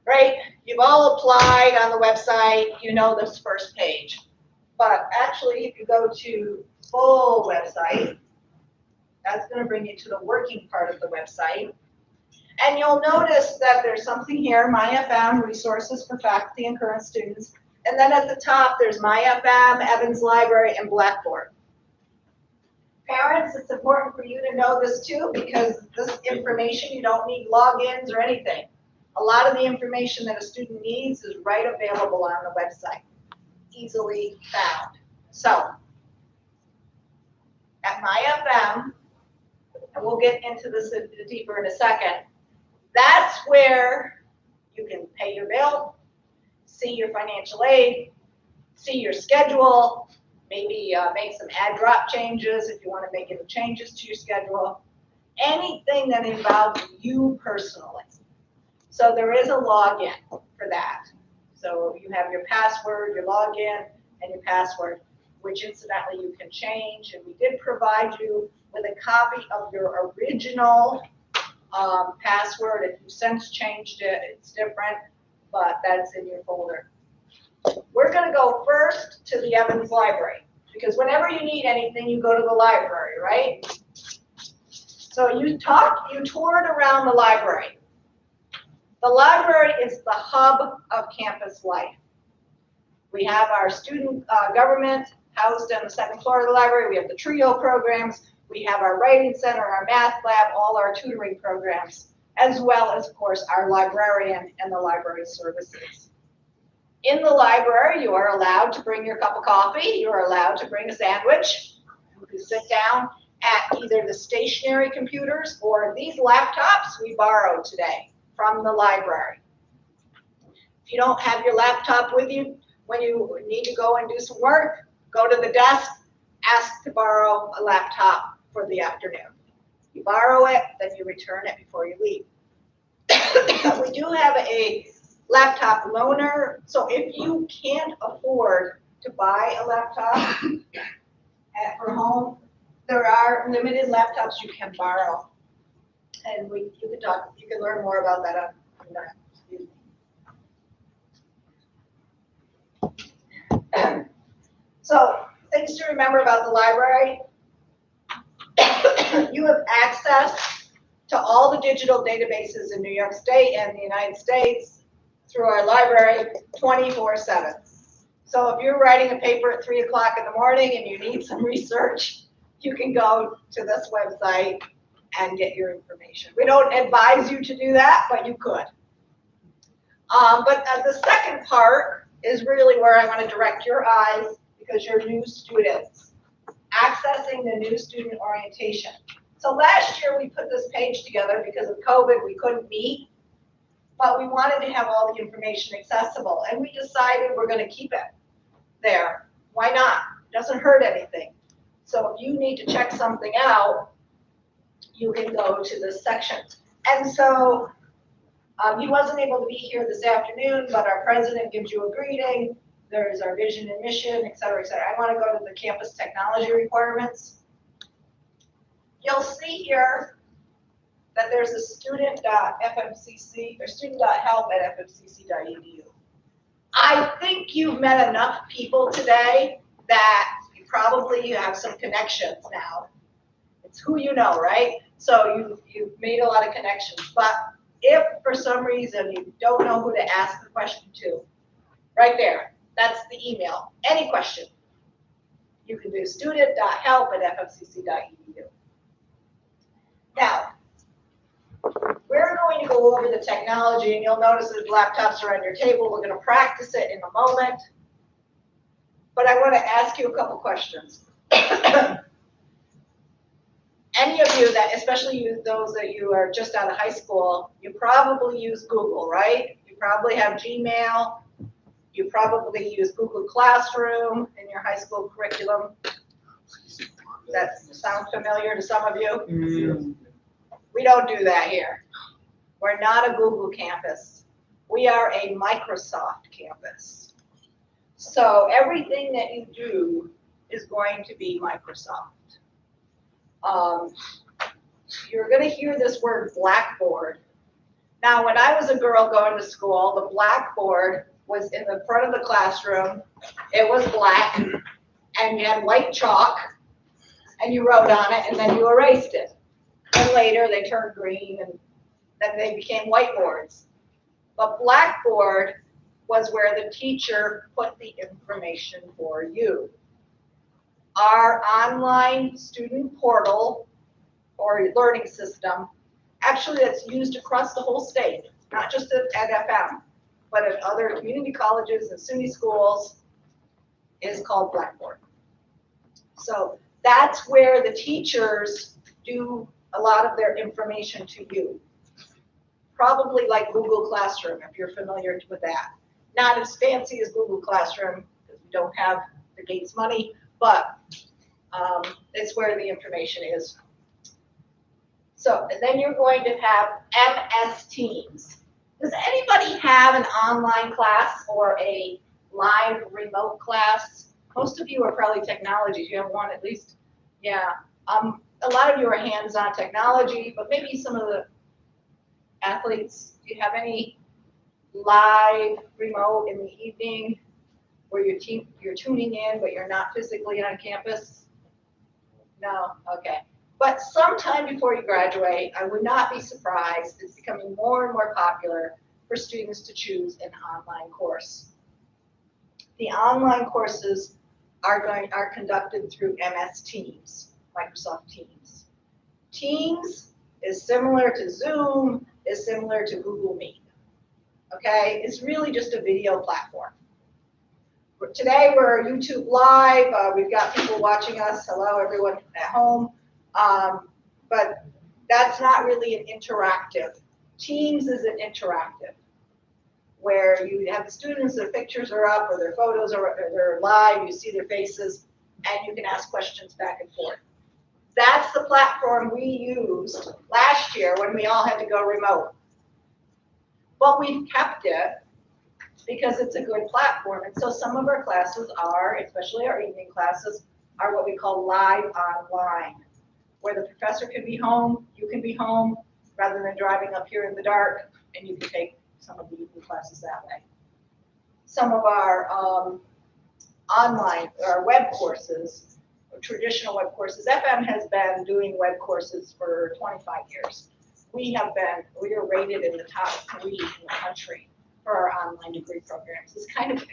Right? You've all applied on the website, you know this first page. But actually, if you go to full website, that's going to bring you to the working part of the website. And you'll notice that there's something here, MyFM, resources for faculty and current students. And then at the top, there's MyFM, Evans Library, and Blackboard. Parents, it's important for you to know this too, because this information, you don't need logins or anything. A lot of the information that a student needs is right available on the website, easily found. So, at MyFM, and we'll get into this deeper in a second, that's where you can pay your bill, see your financial aid, see your schedule, maybe make some add drop changes if you want to make any changes to your schedule, anything that involves you personally. So there is a login for that. So you have your password, your login, and your password, which incidentally you can change. And we did provide you with a copy of your original password. If you've since changed it, it's different, but that's in your folder. We're going to go first to the Evans Library, because whenever you need anything, you go to the library, right? So you toured around the library. The library is the hub of campus life. We have our student government housed on the second floor of the library. We have the TRIO programs. We have our writing center, our math lab, all our tutoring programs, as well as, of course, our librarian and the library services. In the library, you are allowed to bring your cup of coffee. You are allowed to bring a sandwich. You can sit down at either the stationary computers or these laptops we borrowed today from the library. If you don't have your laptop with you when you need to go and do some work, go to the desk, ask to borrow a laptop for the afternoon. You borrow it, then you return it before you leave. We do have a laptop loaner, so if you can't afford to buy a laptop for home, there are limited laptops you can borrow. And you can learn more about that on that. So, things to remember about the library. You have access to all the digital databases in New York State and the United States through our library 24/7. So if you're writing a paper at 3 o'clock in the morning and you need some research, you can go to this website and get your information. We don't advise you to do that, but you could. But the second part is really where I want to direct your eyes, because you're new students. Accessing the new student orientation. So last year we put this page together because of COVID, we couldn't meet, but we wanted to have all the information accessible, and we decided we're going to keep it there. Why not? It doesn't hurt anything. So if you need to check something out, you can go to this section. And so he wasn't able to be here this afternoon, but our president gives you a greeting. There's our vision and mission, et cetera, et cetera. I want to go to the campus technology requirements. You'll see here that there's a student.fmcc or student.help@fmcc.edu. I think you've met enough people today that you probably have some connections now. It's who you know, right? So you've made a lot of connections. But if for some reason you don't know who to ask the question to, right there, that's the email. Any question, you can do student.help@fmcc.edu. Now, we're going to go over the technology, and you'll notice there's laptops around your table. We're going to practice it in a moment. But I want to ask you a couple questions. Any of you that, especially those that you are just out of high school, you probably use Google, right? You probably have Gmail. You probably use Google Classroom in your high school curriculum. Does that sound familiar to some of you? Mm. We don't do that here. We're not a Google campus. We are a Microsoft campus. So everything that you do is going to be Microsoft. You're going to hear this word Blackboard. Now, when I was a girl going to school, the Blackboard was in the front of the classroom. It was black, and you had white chalk, and you wrote on it, and then you erased it. And later, they turned green, and then they became whiteboards. But Blackboard was where the teacher put the information for you. Our online student portal or learning system, actually that's used across the whole state, not just at FM, but at other community colleges and SUNY schools, is called Blackboard. So that's where the teachers do a lot of their information to you. Probably like Google Classroom, if you're familiar with that. Not as fancy as Google Classroom, because we don't have the Gates money, but it's where the information is. So, and then you're going to have MS Teams. Does anybody have an online class or a live remote class? Most of you are probably technologies. You have one at least. Yeah. A lot of you are hands-on technology, but maybe some of the athletes, do you have any live remote in the evening where you're tuning in, but you're not physically on campus? No? Okay. But sometime before you graduate, I would not be surprised. It's becoming more and more popular for students to choose an online course. The online courses are conducted through MS Teams, Microsoft Teams. Teams is similar to Zoom, is similar to Google Meet. Okay, it's really just a video platform. Today we're YouTube Live. We've got people watching us. Hello, everyone at home. But that's not really an interactive. Teams is an interactive, where you have the students, their pictures are up, or their photos are, or they're live, you see their faces, and you can ask questions back and forth. That's the platform we used last year when we all had to go remote. But we've kept it because it's a good platform. And so some of our classes are, especially our evening classes, are what we call live online, where the professor can be home, you can be home, rather than driving up here in the dark, and you can take some of the evening classes that way. Some of our online, or web courses, or traditional web courses, FM has been doing web courses for 25 years. We are rated in the top 3 in the country for our online degree programs. It's kind of,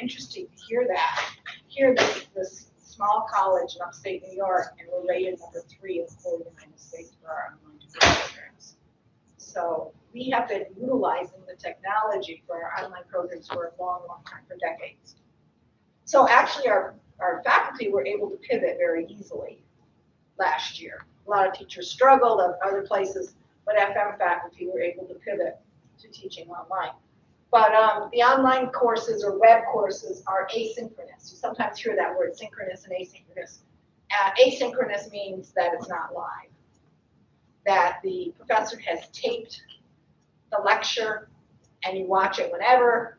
interesting to hear that. Hear this small college in upstate New York, and we're rated number 3 in the whole United States for our online degree programs. So we have been utilizing the technology for our online programs for a long, long time, for decades. So actually our faculty were able to pivot very easily last year. A lot of teachers struggled at other places, but FM faculty were able to pivot to teaching online. But the online courses or web courses are asynchronous. You sometimes hear that word, synchronous and asynchronous. Asynchronous means that it's not live, that the professor has taped the lecture and you watch it whenever,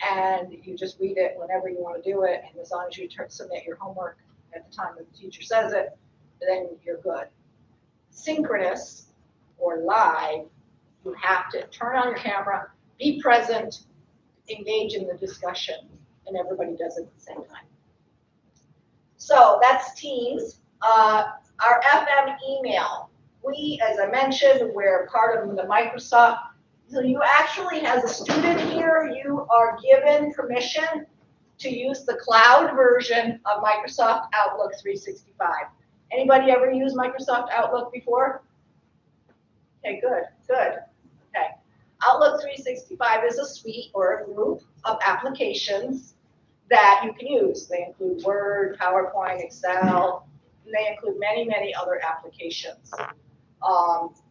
and you just read it whenever you want to do it, and as long as you submit your homework at the time that the teacher says it, then you're good. Synchronous or live, you have to turn on your camera, be present, engage in the discussion, and everybody does it at the same time. So that's Teams. Our FM email. We, as I mentioned, we're part of the Microsoft. So you actually, as a student here, you are given permission to use the cloud version of Microsoft Outlook 365. Anybody ever used Microsoft Outlook before? Okay, good, good. Okay. Outlook 365 is a suite or a group of applications that you can use. They include Word, PowerPoint, Excel, and they include many, many other applications.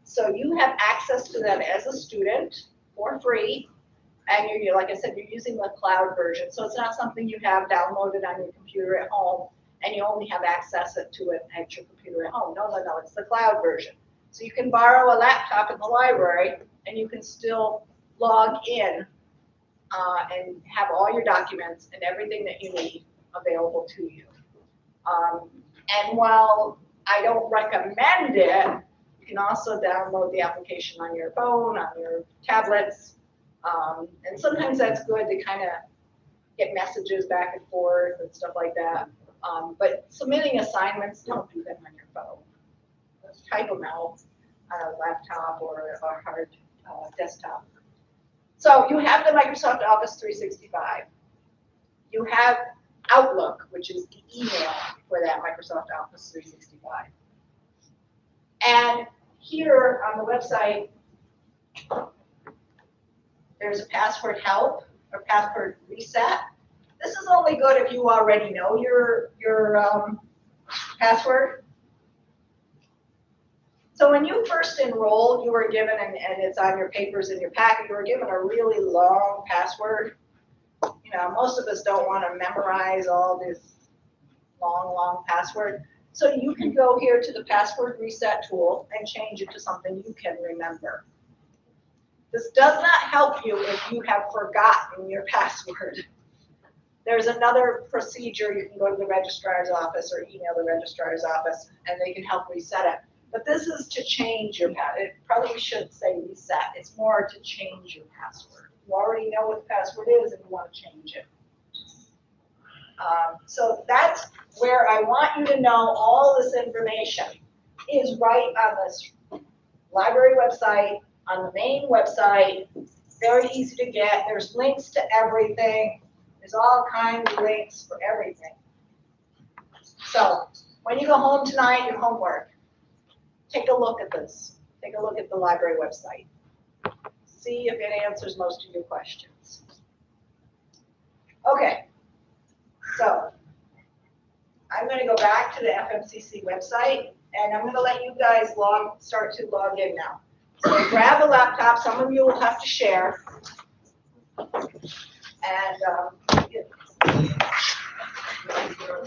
So you have access to them as a student for free, and you're, like I said, you're using the cloud version. So it's not something you have downloaded on your computer at home. and you only have access to it at your computer at home. No, it's the cloud version. So you can borrow a laptop in the library and you can still log in and have all your documents and everything that you need available to you. And while I don't recommend it, you can also download the application on your phone, on your tablets. And sometimes that's good to kind of get messages back and forth and stuff like that. But submitting assignments, don't do them on your phone. Just type them out on a laptop or a hard desktop. So you have the Microsoft Office 365. You have Outlook, which is the email for that Microsoft Office 365. And here on the website, there's a password help or password reset. This is only good if you already know your password. So when you first enrolled, you were given, and it's on your papers in your packet, you were given a really long password. You know, most of us don't want to memorize all this long password. So you can go here to the password reset tool and change it to something you can remember. This does not help you if you have forgotten your password. There's another procedure. You can go to the registrar's office or email the registrar's office and they can help reset it. But this is to change your password. It probably should say reset. It's more to change your password. You already know what the password is and you want to change it. So that's where I want you to know all this information is right on this library website, on the main website. Very easy to get. There's links to everything. There's all kinds of links for everything. So when you go home tonight, your homework, take a look at this. Take a look at the library website. See if it answers most of your questions. Okay, so I'm going to go back to the FMCC website, and I'm going to let you guys start to log in now. So grab a laptop. Some of you will have to share. And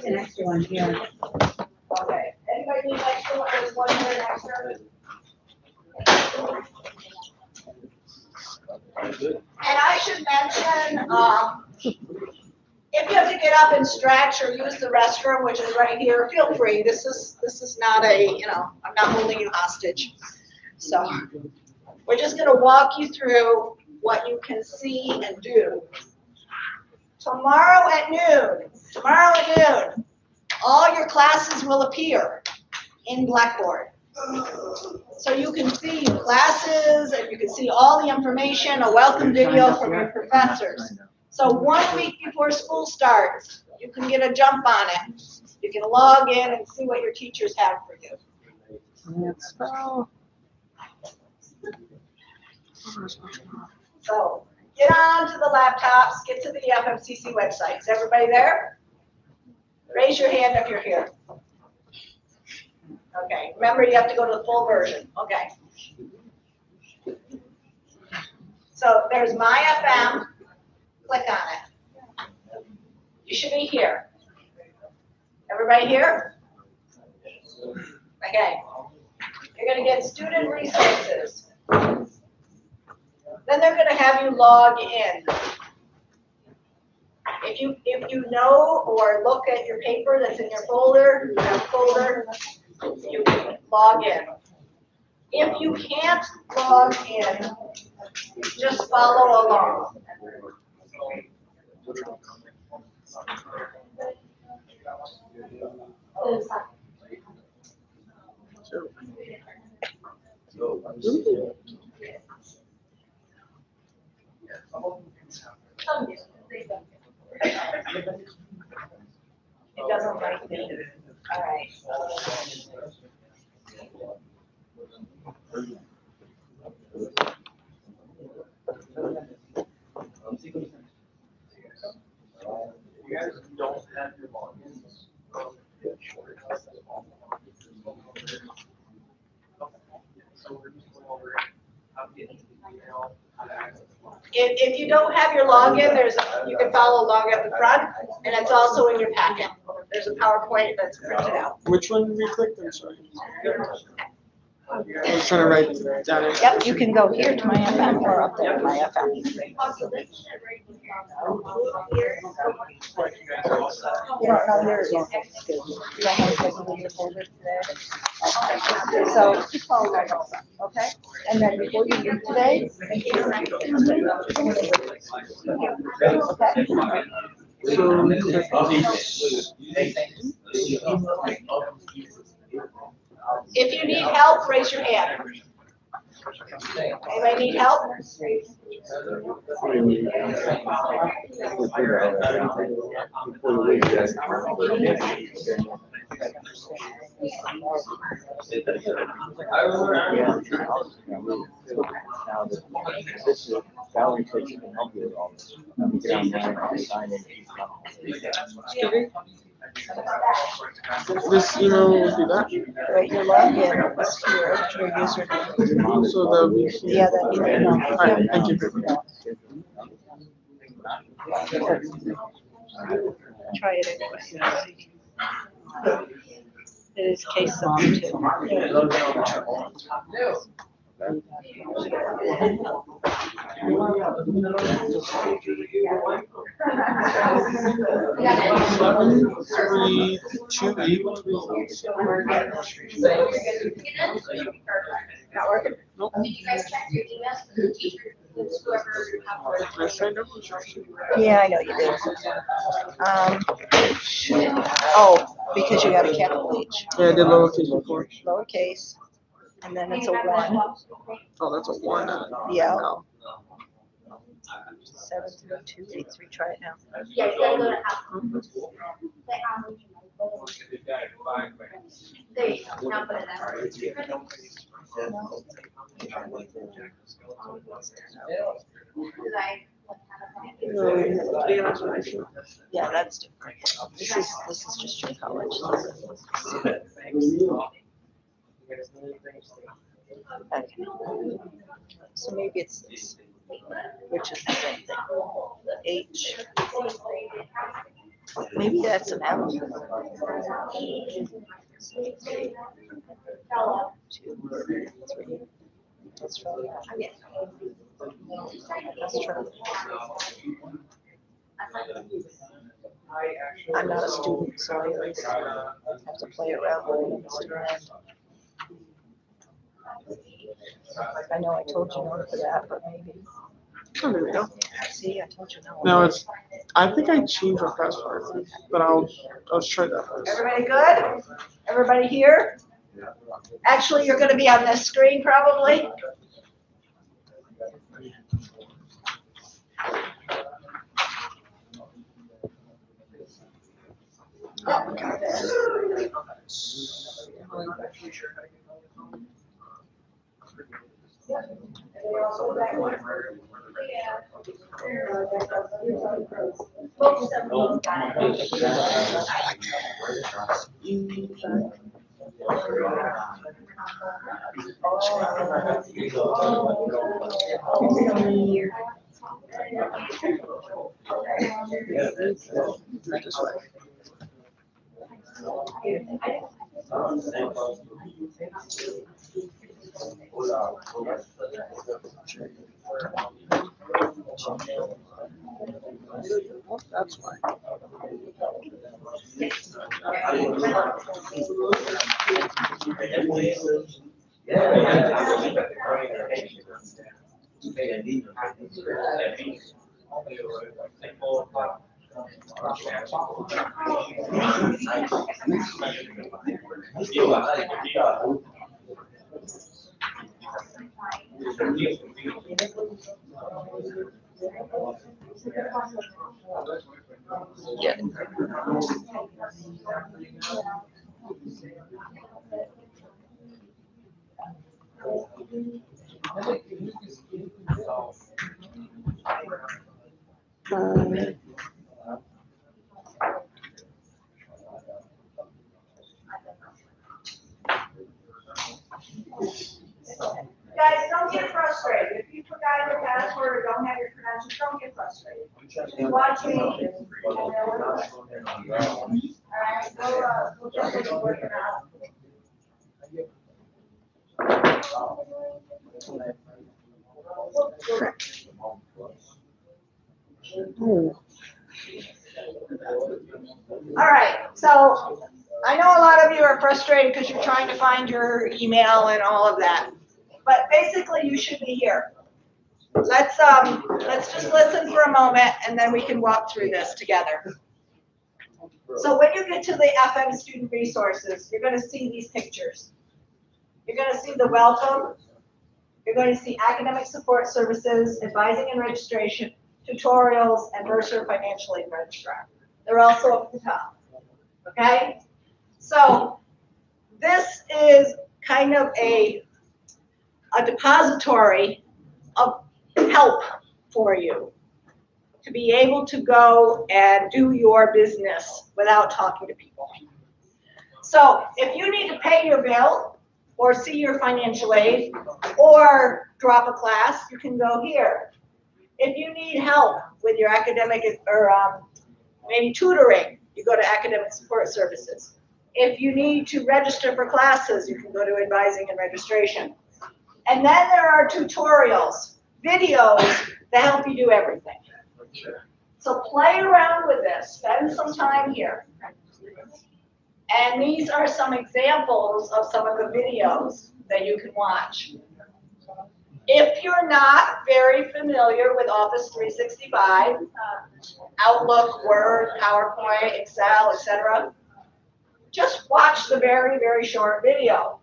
an extra one here. Okay. Anybody need extra one? There's one here extra. And I should mention, if you have to get up and stretch or use the restroom, which is right here, feel free. This is not a, I'm not holding you hostage. So we're just going to walk you through what you can see and do. Tomorrow at noon, all your classes will appear in Blackboard. So you can see your classes and you can see all the information, a welcome video from your professors. So 1 week before school starts, you can get a jump on it. You can log in and see what your teachers have for you. Let's go. So get on to the laptops, get to the FMCC website. Is everybody there? Raise your hand if you're here. Okay, remember you have to go to the full version. Okay. So there's My FM. Click on it. You should be here. Everybody here? Okay. You're going to get student resources. Then they're going to have you log in. If you know or look at your paper that's in your folder, you have a folder, you can log in. If you can't log in, just follow along. It doesn't like me. All right. You guys don't have your logins. So we're just going over how to get into the email, how to access the login. If you don't have your login, you can follow along at the front, and it's also in your packet. There's a PowerPoint that's printed out. Which one we clicked? I'm sorry. I was trying to write it down. Yep, you can go here to my FM or up there to my FM. You don't know yours. You don't have to go to your folder today. So just follow my notes, okay? And then before you leave today, make sure if you need help, raise your hand. Anybody need help? This email will do that. Right, your login is here, your username. So that we can. Yeah, that'd be the email. All right, thank you. Try it anyway. It is case sensitive. Not working? Nope. Did you guys check your emails for the teachers? Yeah, I know you did. Oh, because you got a capital H. Yeah, I did lowercase before. Lowercase, and then it's a 1. Oh, that's a 1. Yeah. No. 73283. Try it now. Yeah, you gotta go to house. There you go. Now put it there. Yeah, that's different. This is just your college. Okay. So maybe it's this, which is the same thing. The H. Maybe that's an M. 2, 3. Let's try that. Let's try. I'm not a student, so I always have to play around with it. I know I told you no for that, but maybe. Oh, there we go. See, I told you no. Now it's. I think I changed my password, but I'll try that first. Everybody good? Everybody here? Actually, you're going to be on this screen probably. Oh, God. Oh, that's why. Yeah. Guys, don't get frustrated. If you forgot your password or don't have your credentials, don't get frustrated. Watch me. Alright? All right, so I know a lot of you are frustrated because you're trying to find your email and all of that, but basically you should be here. Let's just listen for a moment and then we can walk through this together. So when you get to the FM student resources, you're going to see these pictures. You're going to see the welcome. You're going to see academic support services, advising and registration, tutorials, and Mercer financial aid registrar. They're also up at the top. Okay? So this is kind of a depository of help for you to be able to go and do your business without talking to people. So if you need to pay your bill or see your financial aid or drop a class, you can go here. If you need help with your academic or maybe tutoring, you go to academic support services. If you need to register for classes, you can go to advising and registration. And then there are tutorials, videos that help you do everything. So play around with this, spend some time here. And these are some examples of some of the videos that you can watch. If you're not very familiar with Office 365, Outlook, Word, PowerPoint, Excel, etc., just watch the very, very short video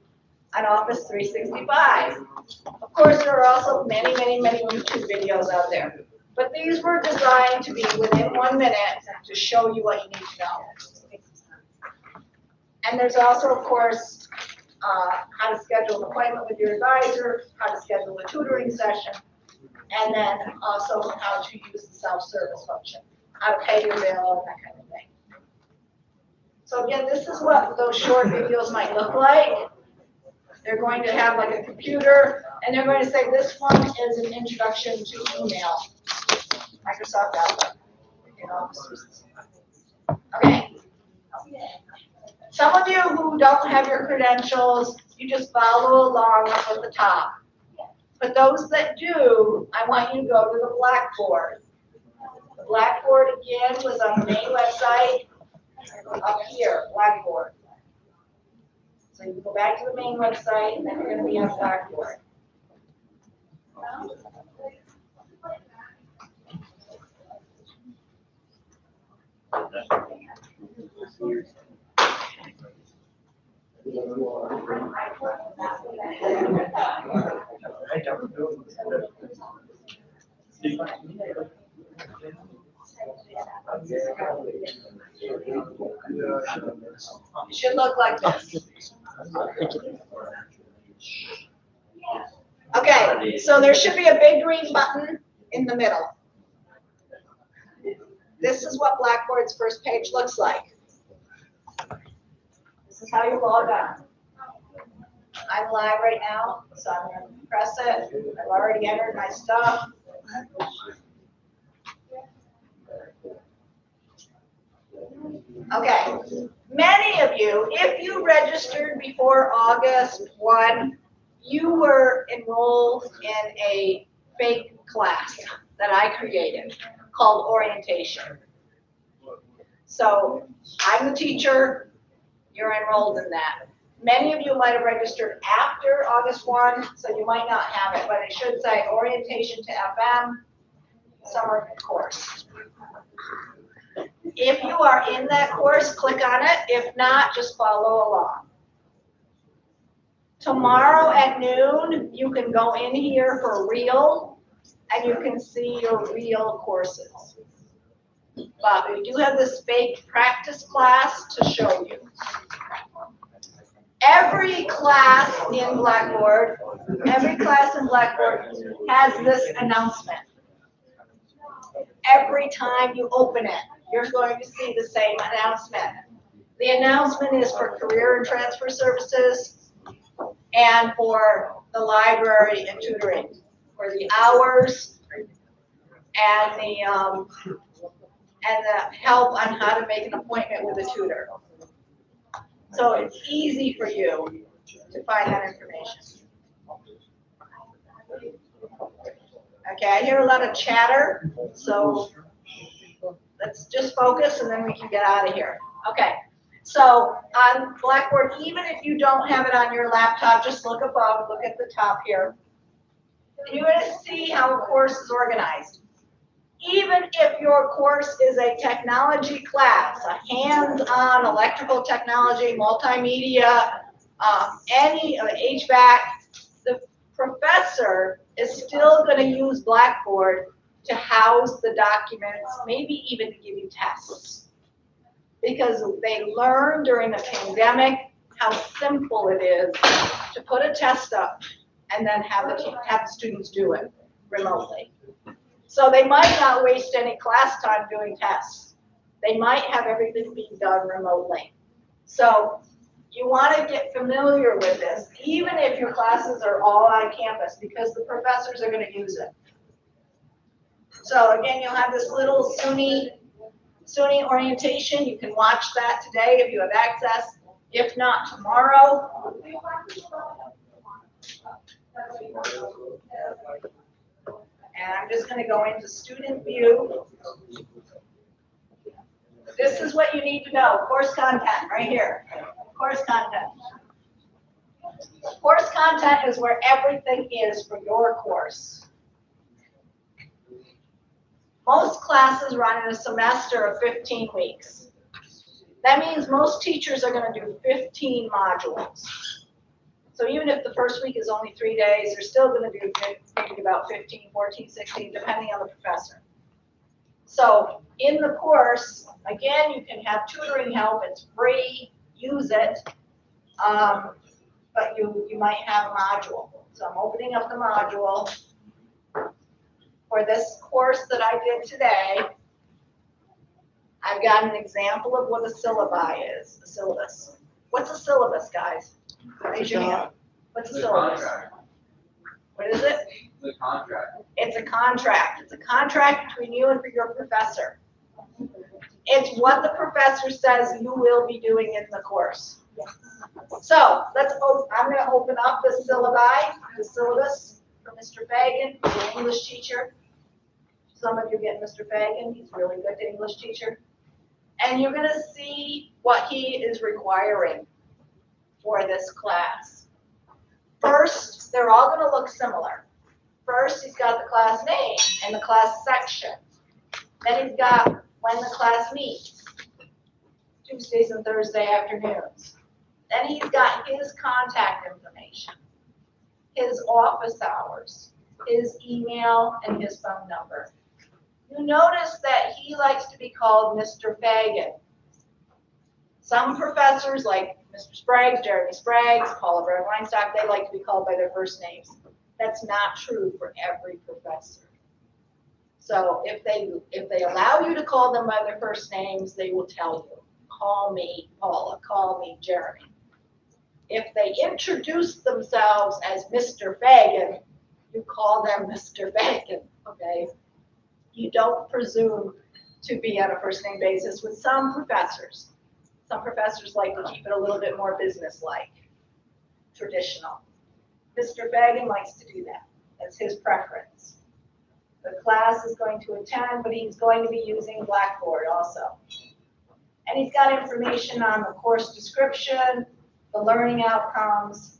on Office 365. Of course, there are also many, many, many YouTube videos out there. But these were designed to be within 1 minute to show you what you need to know. And there's also, of course, how to schedule an appointment with your advisor, how to schedule a tutoring session, and then also how to use the self-service function, how to pay your bill, and that kind of thing. So again, this is what those short videos might look like. They're going to have like a computer, and they're going to say this one is an introduction to email, Microsoft Outlook. Okay. Some of you who don't have your credentials, you just follow along at the top. But those that do, I want you to go to the Blackboard. The Blackboard, again, was on the main website up here, Blackboard. So you go back to the main website, and then you're going to be on Blackboard. It should look like this. Okay, so there should be a big green button in the middle. This is what Blackboard's first page looks like. This is how you log on. I'm live right now, so I'm going to press it. I've already entered my stuff. Okay, many of you, if you registered before August 1, you were enrolled in a fake class that I created called orientation. So I'm the teacher, you're enrolled in that. Many of you might have registered after August 1, so you might not have it, but it should say orientation to FM, summer course. If you are in that course, click on it. If not, just follow along. Tomorrow at noon, you can go in here for real, and you can see your real courses. But we do have this fake practice class to show you. Every class in Blackboard has this announcement. Every time you open it, you're going to see the same announcement. The announcement is for career and transfer services and for the library and tutoring, for the hours and the help on how to make an appointment with a tutor. So it's easy for you to find that information. Okay, I hear a lot of chatter, so let's just focus and then we can get out of here. Okay, so on Blackboard, even if you don't have it on your laptop, just look above, look at the top here. And you're going to see how a course is organized. Even if your course is a technology class, a hands-on electrical technology, multimedia, any HVAC, the professor is still going to use Blackboard to house the documents, maybe even to give you tests. Because they learned during the pandemic how simple it is to put a test up and then have the students do it remotely. So they might not waste any class time doing tests. They might have everything being done remotely. So you want to get familiar with this, even if your classes are all on campus, because the professors are going to use it. So again, you'll have this little SUNY orientation. You can watch that today if you have access. If not, tomorrow. And I'm just going to go into student view. This is what you need to know. Course content right here. Course content. Course content is where everything is for your course. Most classes run in a semester of 15 weeks. That means most teachers are going to do 15 modules. So even if the first week is only 3 days, they're still going to do maybe about 15, 14, 16, depending on the professor. So in the course, again, you can have tutoring help. It's free. Use it. But you might have a module. So I'm opening up the module. For this course that I did today, I've got an example of what a syllabi is, a syllabus. What's a syllabus, guys? Raise your hand. What's a syllabus? What is it? The contract. It's a contract. It's a contract between you and your professor. It's what the professor says you will be doing in the course. So I'm going to open up the syllabi, the syllabus for Mr. Fagan, the English teacher. Some of you get Mr. Fagan. He's really good English teacher. And you're going to see what he is requiring for this class. First, they're all going to look similar. First, he's got the class name and the class section. Then he's got when the class meets, Tuesdays and Thursday afternoons. Then he's got his contact information, his office hours, his email, and his phone number. You notice that he likes to be called Mr. Fagan. Some professors, like Mr. Sprague, Jeremy Sprague, Paula Brown-Weinstock, they like to be called by their first names. That's not true for every professor. So if they allow you to call them by their first names, they will tell you, call me Paula, call me Jeremy. If they introduce themselves as Mr. Fagan, you call them Mr. Fagan, okay? You don't presume to be on a first name basis with some professors. Some professors like to keep it a little bit more business-like, traditional. Mr. Fagan likes to do that. That's his preference. The class is going to attend, but he's going to be using Blackboard also. And he's got information on the course description, the learning outcomes,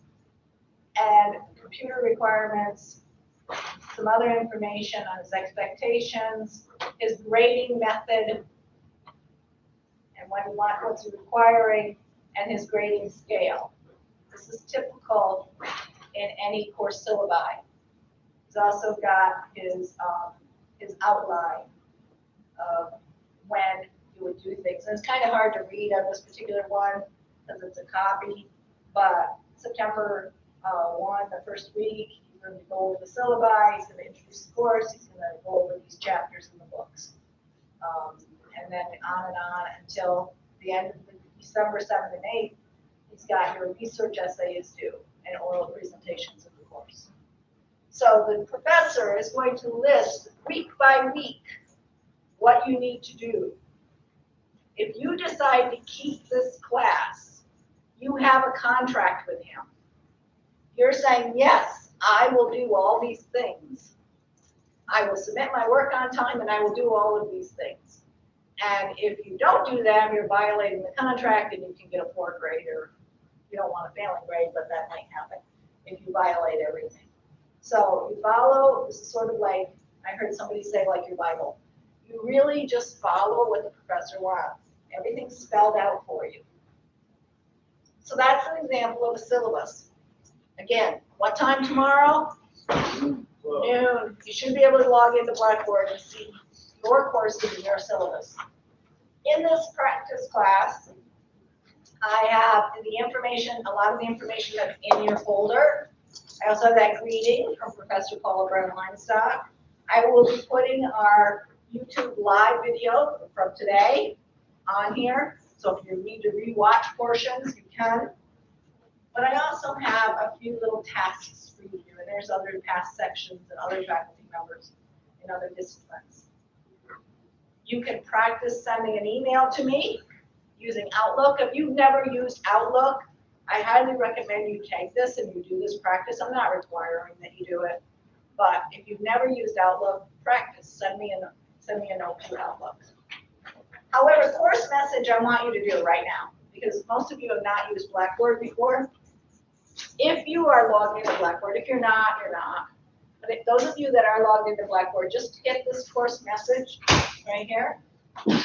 and computer requirements, some other information on his expectations, his grading method, and what's he requiring, and his grading scale. This is typical in any course syllabi. He's also got his outline of when you would do things. And it's kind of hard to read on this particular one because it's a copy, but September 1, the first week, he's going to go over the syllabi, he's going to introduce the course, he's going to go over these chapters in the books. And then on until the end of December 7th and 8th, he's got your research essays due and oral presentations of the course. So the professor is going to list week by week what you need to do. If you decide to keep this class, you have a contract with him. You're saying, yes, I will do all these things. I will submit my work on time and I will do all of these things. And if you don't do them, you're violating the contract and you can get a poor grade, or you don't want a failing grade, but that might happen if you violate everything. So you follow, this is sort of like, I heard somebody say like your Bible. You really just follow what the professor wants. Everything's spelled out for you. So that's an example of a syllabus. Again, what time tomorrow? Noon. You should be able to log into Blackboard and see your courses in your syllabus. In this practice class, I have the information, a lot of the information that's in your folder. I also have that greeting from Professor Paula Brown-Weinstock. I will be putting our YouTube live video from today on here. So if you need to rewatch portions, you can. But I also have a few little tasks for you to do. And there's other task sections and other faculty members in other disciplines. You can practice sending an email to me using Outlook. If you've never used Outlook, I highly recommend you take this and you do this practice. I'm not requiring that you do it, but if you've never used Outlook, practice. Send me a note through Outlook. However, course message I want you to do right now, because most of you have not used Blackboard before. If you are logged into Blackboard, if you're not, you're not. But if those of you that are logged into Blackboard, just get this course message right here. And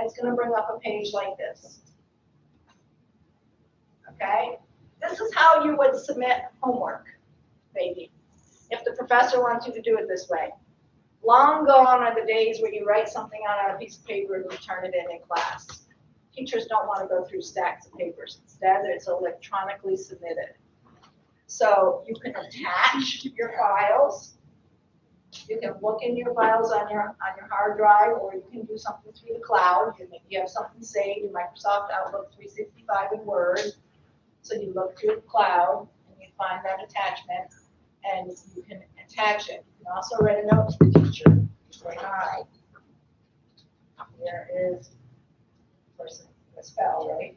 it's going to bring up a page like this. Okay? This is how you would submit homework, maybe, if the professor wants you to do it this way. Long gone are the days where you write something out on a piece of paper and you turn it in class. Teachers don't want to go through stacks of papers. Instead, it's electronically submitted. So you can attach your files. You can look in your files on your hard drive, or you can do something through the cloud. You have something saved in Microsoft Outlook 365 in Word. So you look through the cloud and you find that attachment and you can attach it. You can also write a note to the teacher. Say, hi, here is person, the spell, right?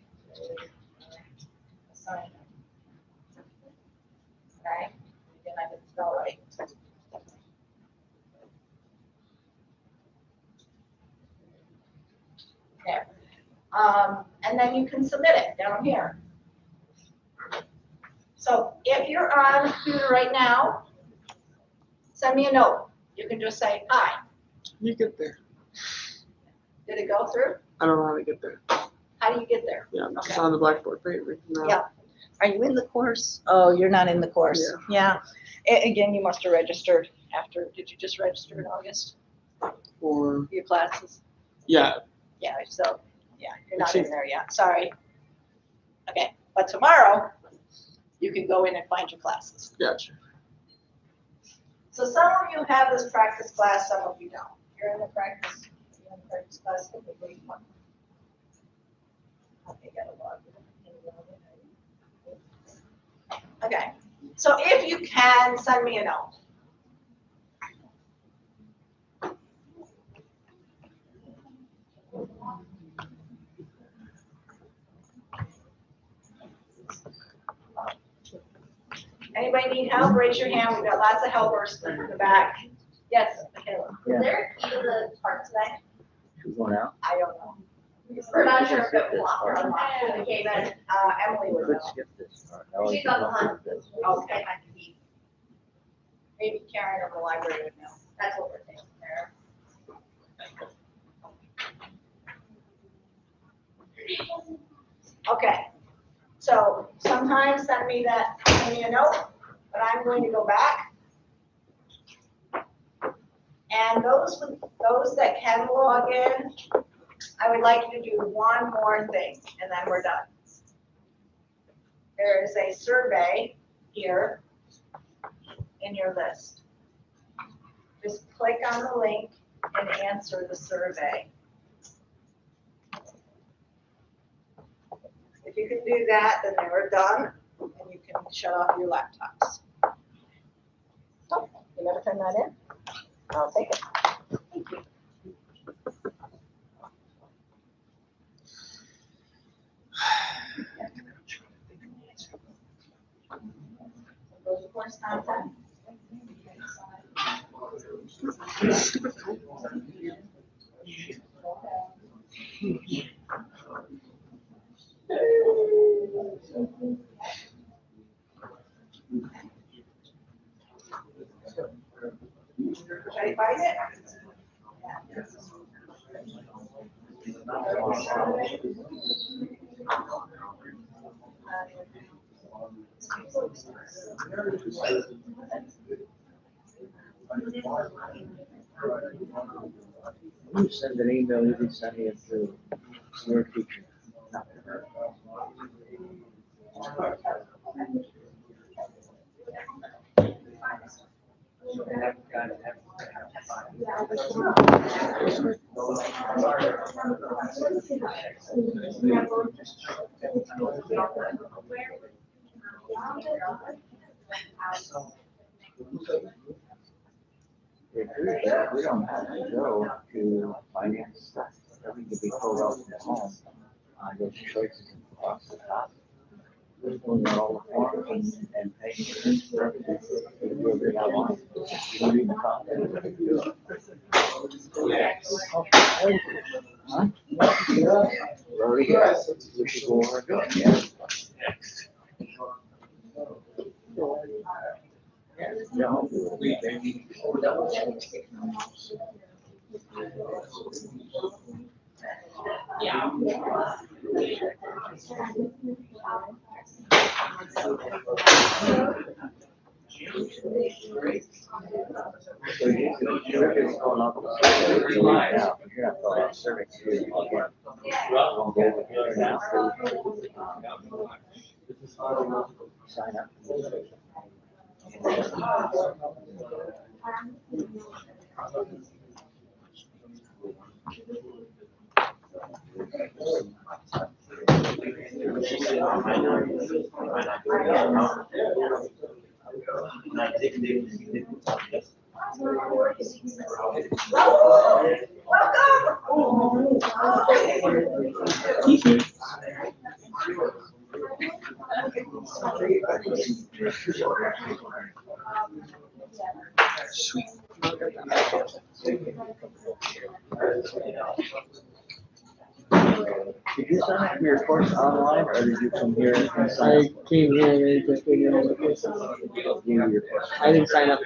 Assignment. Okay? Again, I didn't spell right. Okay. And then you can submit it down here. So if you're on the computer right now, send me a note. You can just say, hi. You get there. Did it go through? I don't know how to get there. How do you get there? Yeah, I'm Okay. just on the Blackboard page now. Yeah. Are you in the course? Oh, you're not in the course. Yeah. Again, you must have registered after. Did you just register in August? For your classes? Yeah. Yeah, so, yeah, you're not in there yet. Sorry. Okay, but tomorrow, you can go in and find your classes. Gotcha. So some of you have this practice class, some of you don't. You're in the practice class. Okay, gotta log in. Okay, so if you can, send me a note. Anybody need help? Raise your hand. We've got lots of helpers in the back. Yes, Michaela. Yeah. Is there a key to the park today? Who's going out? I don't know. We're not sure if it will lock or unlock. Okay, then, Emily would Could know. skip this part. Now we She's can on the go hunt. through this. Okay. Maybe Karen or the library would know. That's what we're taking there. Okay. So sometimes send me a note, but I'm going to go back. And those that can log in, I would like you to do one more thing, and then we're done. There is a survey here in your list. Just click on the link and answer the survey. If you can do that, then we're done, and you can shut off your laptops. Oh, you never turn that in? I'll take it. Thank you. course content. Should I find it? You send an email, you can send it to your teacher. Not to her. We don't have to go to finance stuff. Everything can be pulled out from the home. Those choices across the top. We're doing all the forms and paying for everything. We do everything I want. You don't even talk to anybody to do it. Huh? We're already here. We should go over and do it. Yeah. No. Yeah. So you're just going off the survey now, but you're not going off the survey to now. Sign up. Sweet. Did you sign up for your course online, or did you come here and sign I up? came here and they just gave me all the places. Your course? I didn't sign up.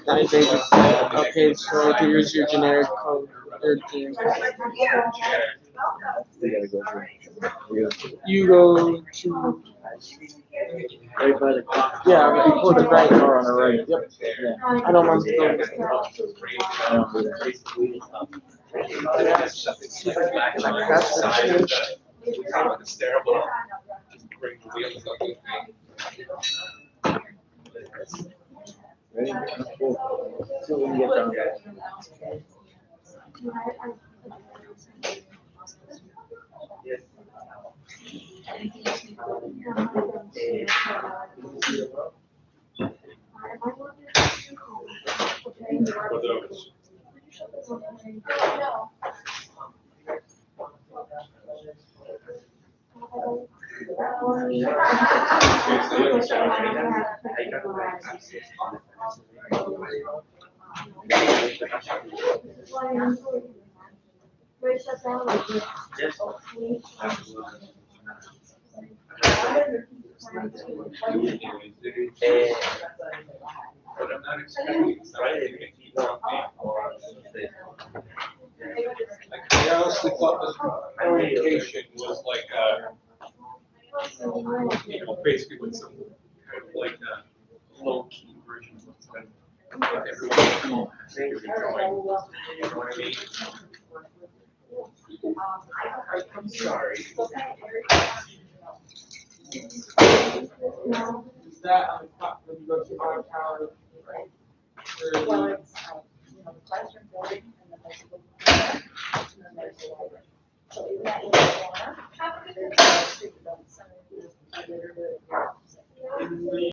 They just said, okay, so here's your generic code. Or generic. We gotta go through. You go to, Right by the clock. yeah, before the right. Or on the right. Yep. Yeah. I don't remember going. I don't do that. Ready? Cool. So we can get done. But I'm not expecting Friday to keep on I honestly thought this orientation was like, basically with some kind of like a low key version of what everyone is doing. You know what I mean? I'm sorry. Is that on the top when you go to our tower? Well, it's, you have a classroom building and then there's a book. And then there's a library. So isn't that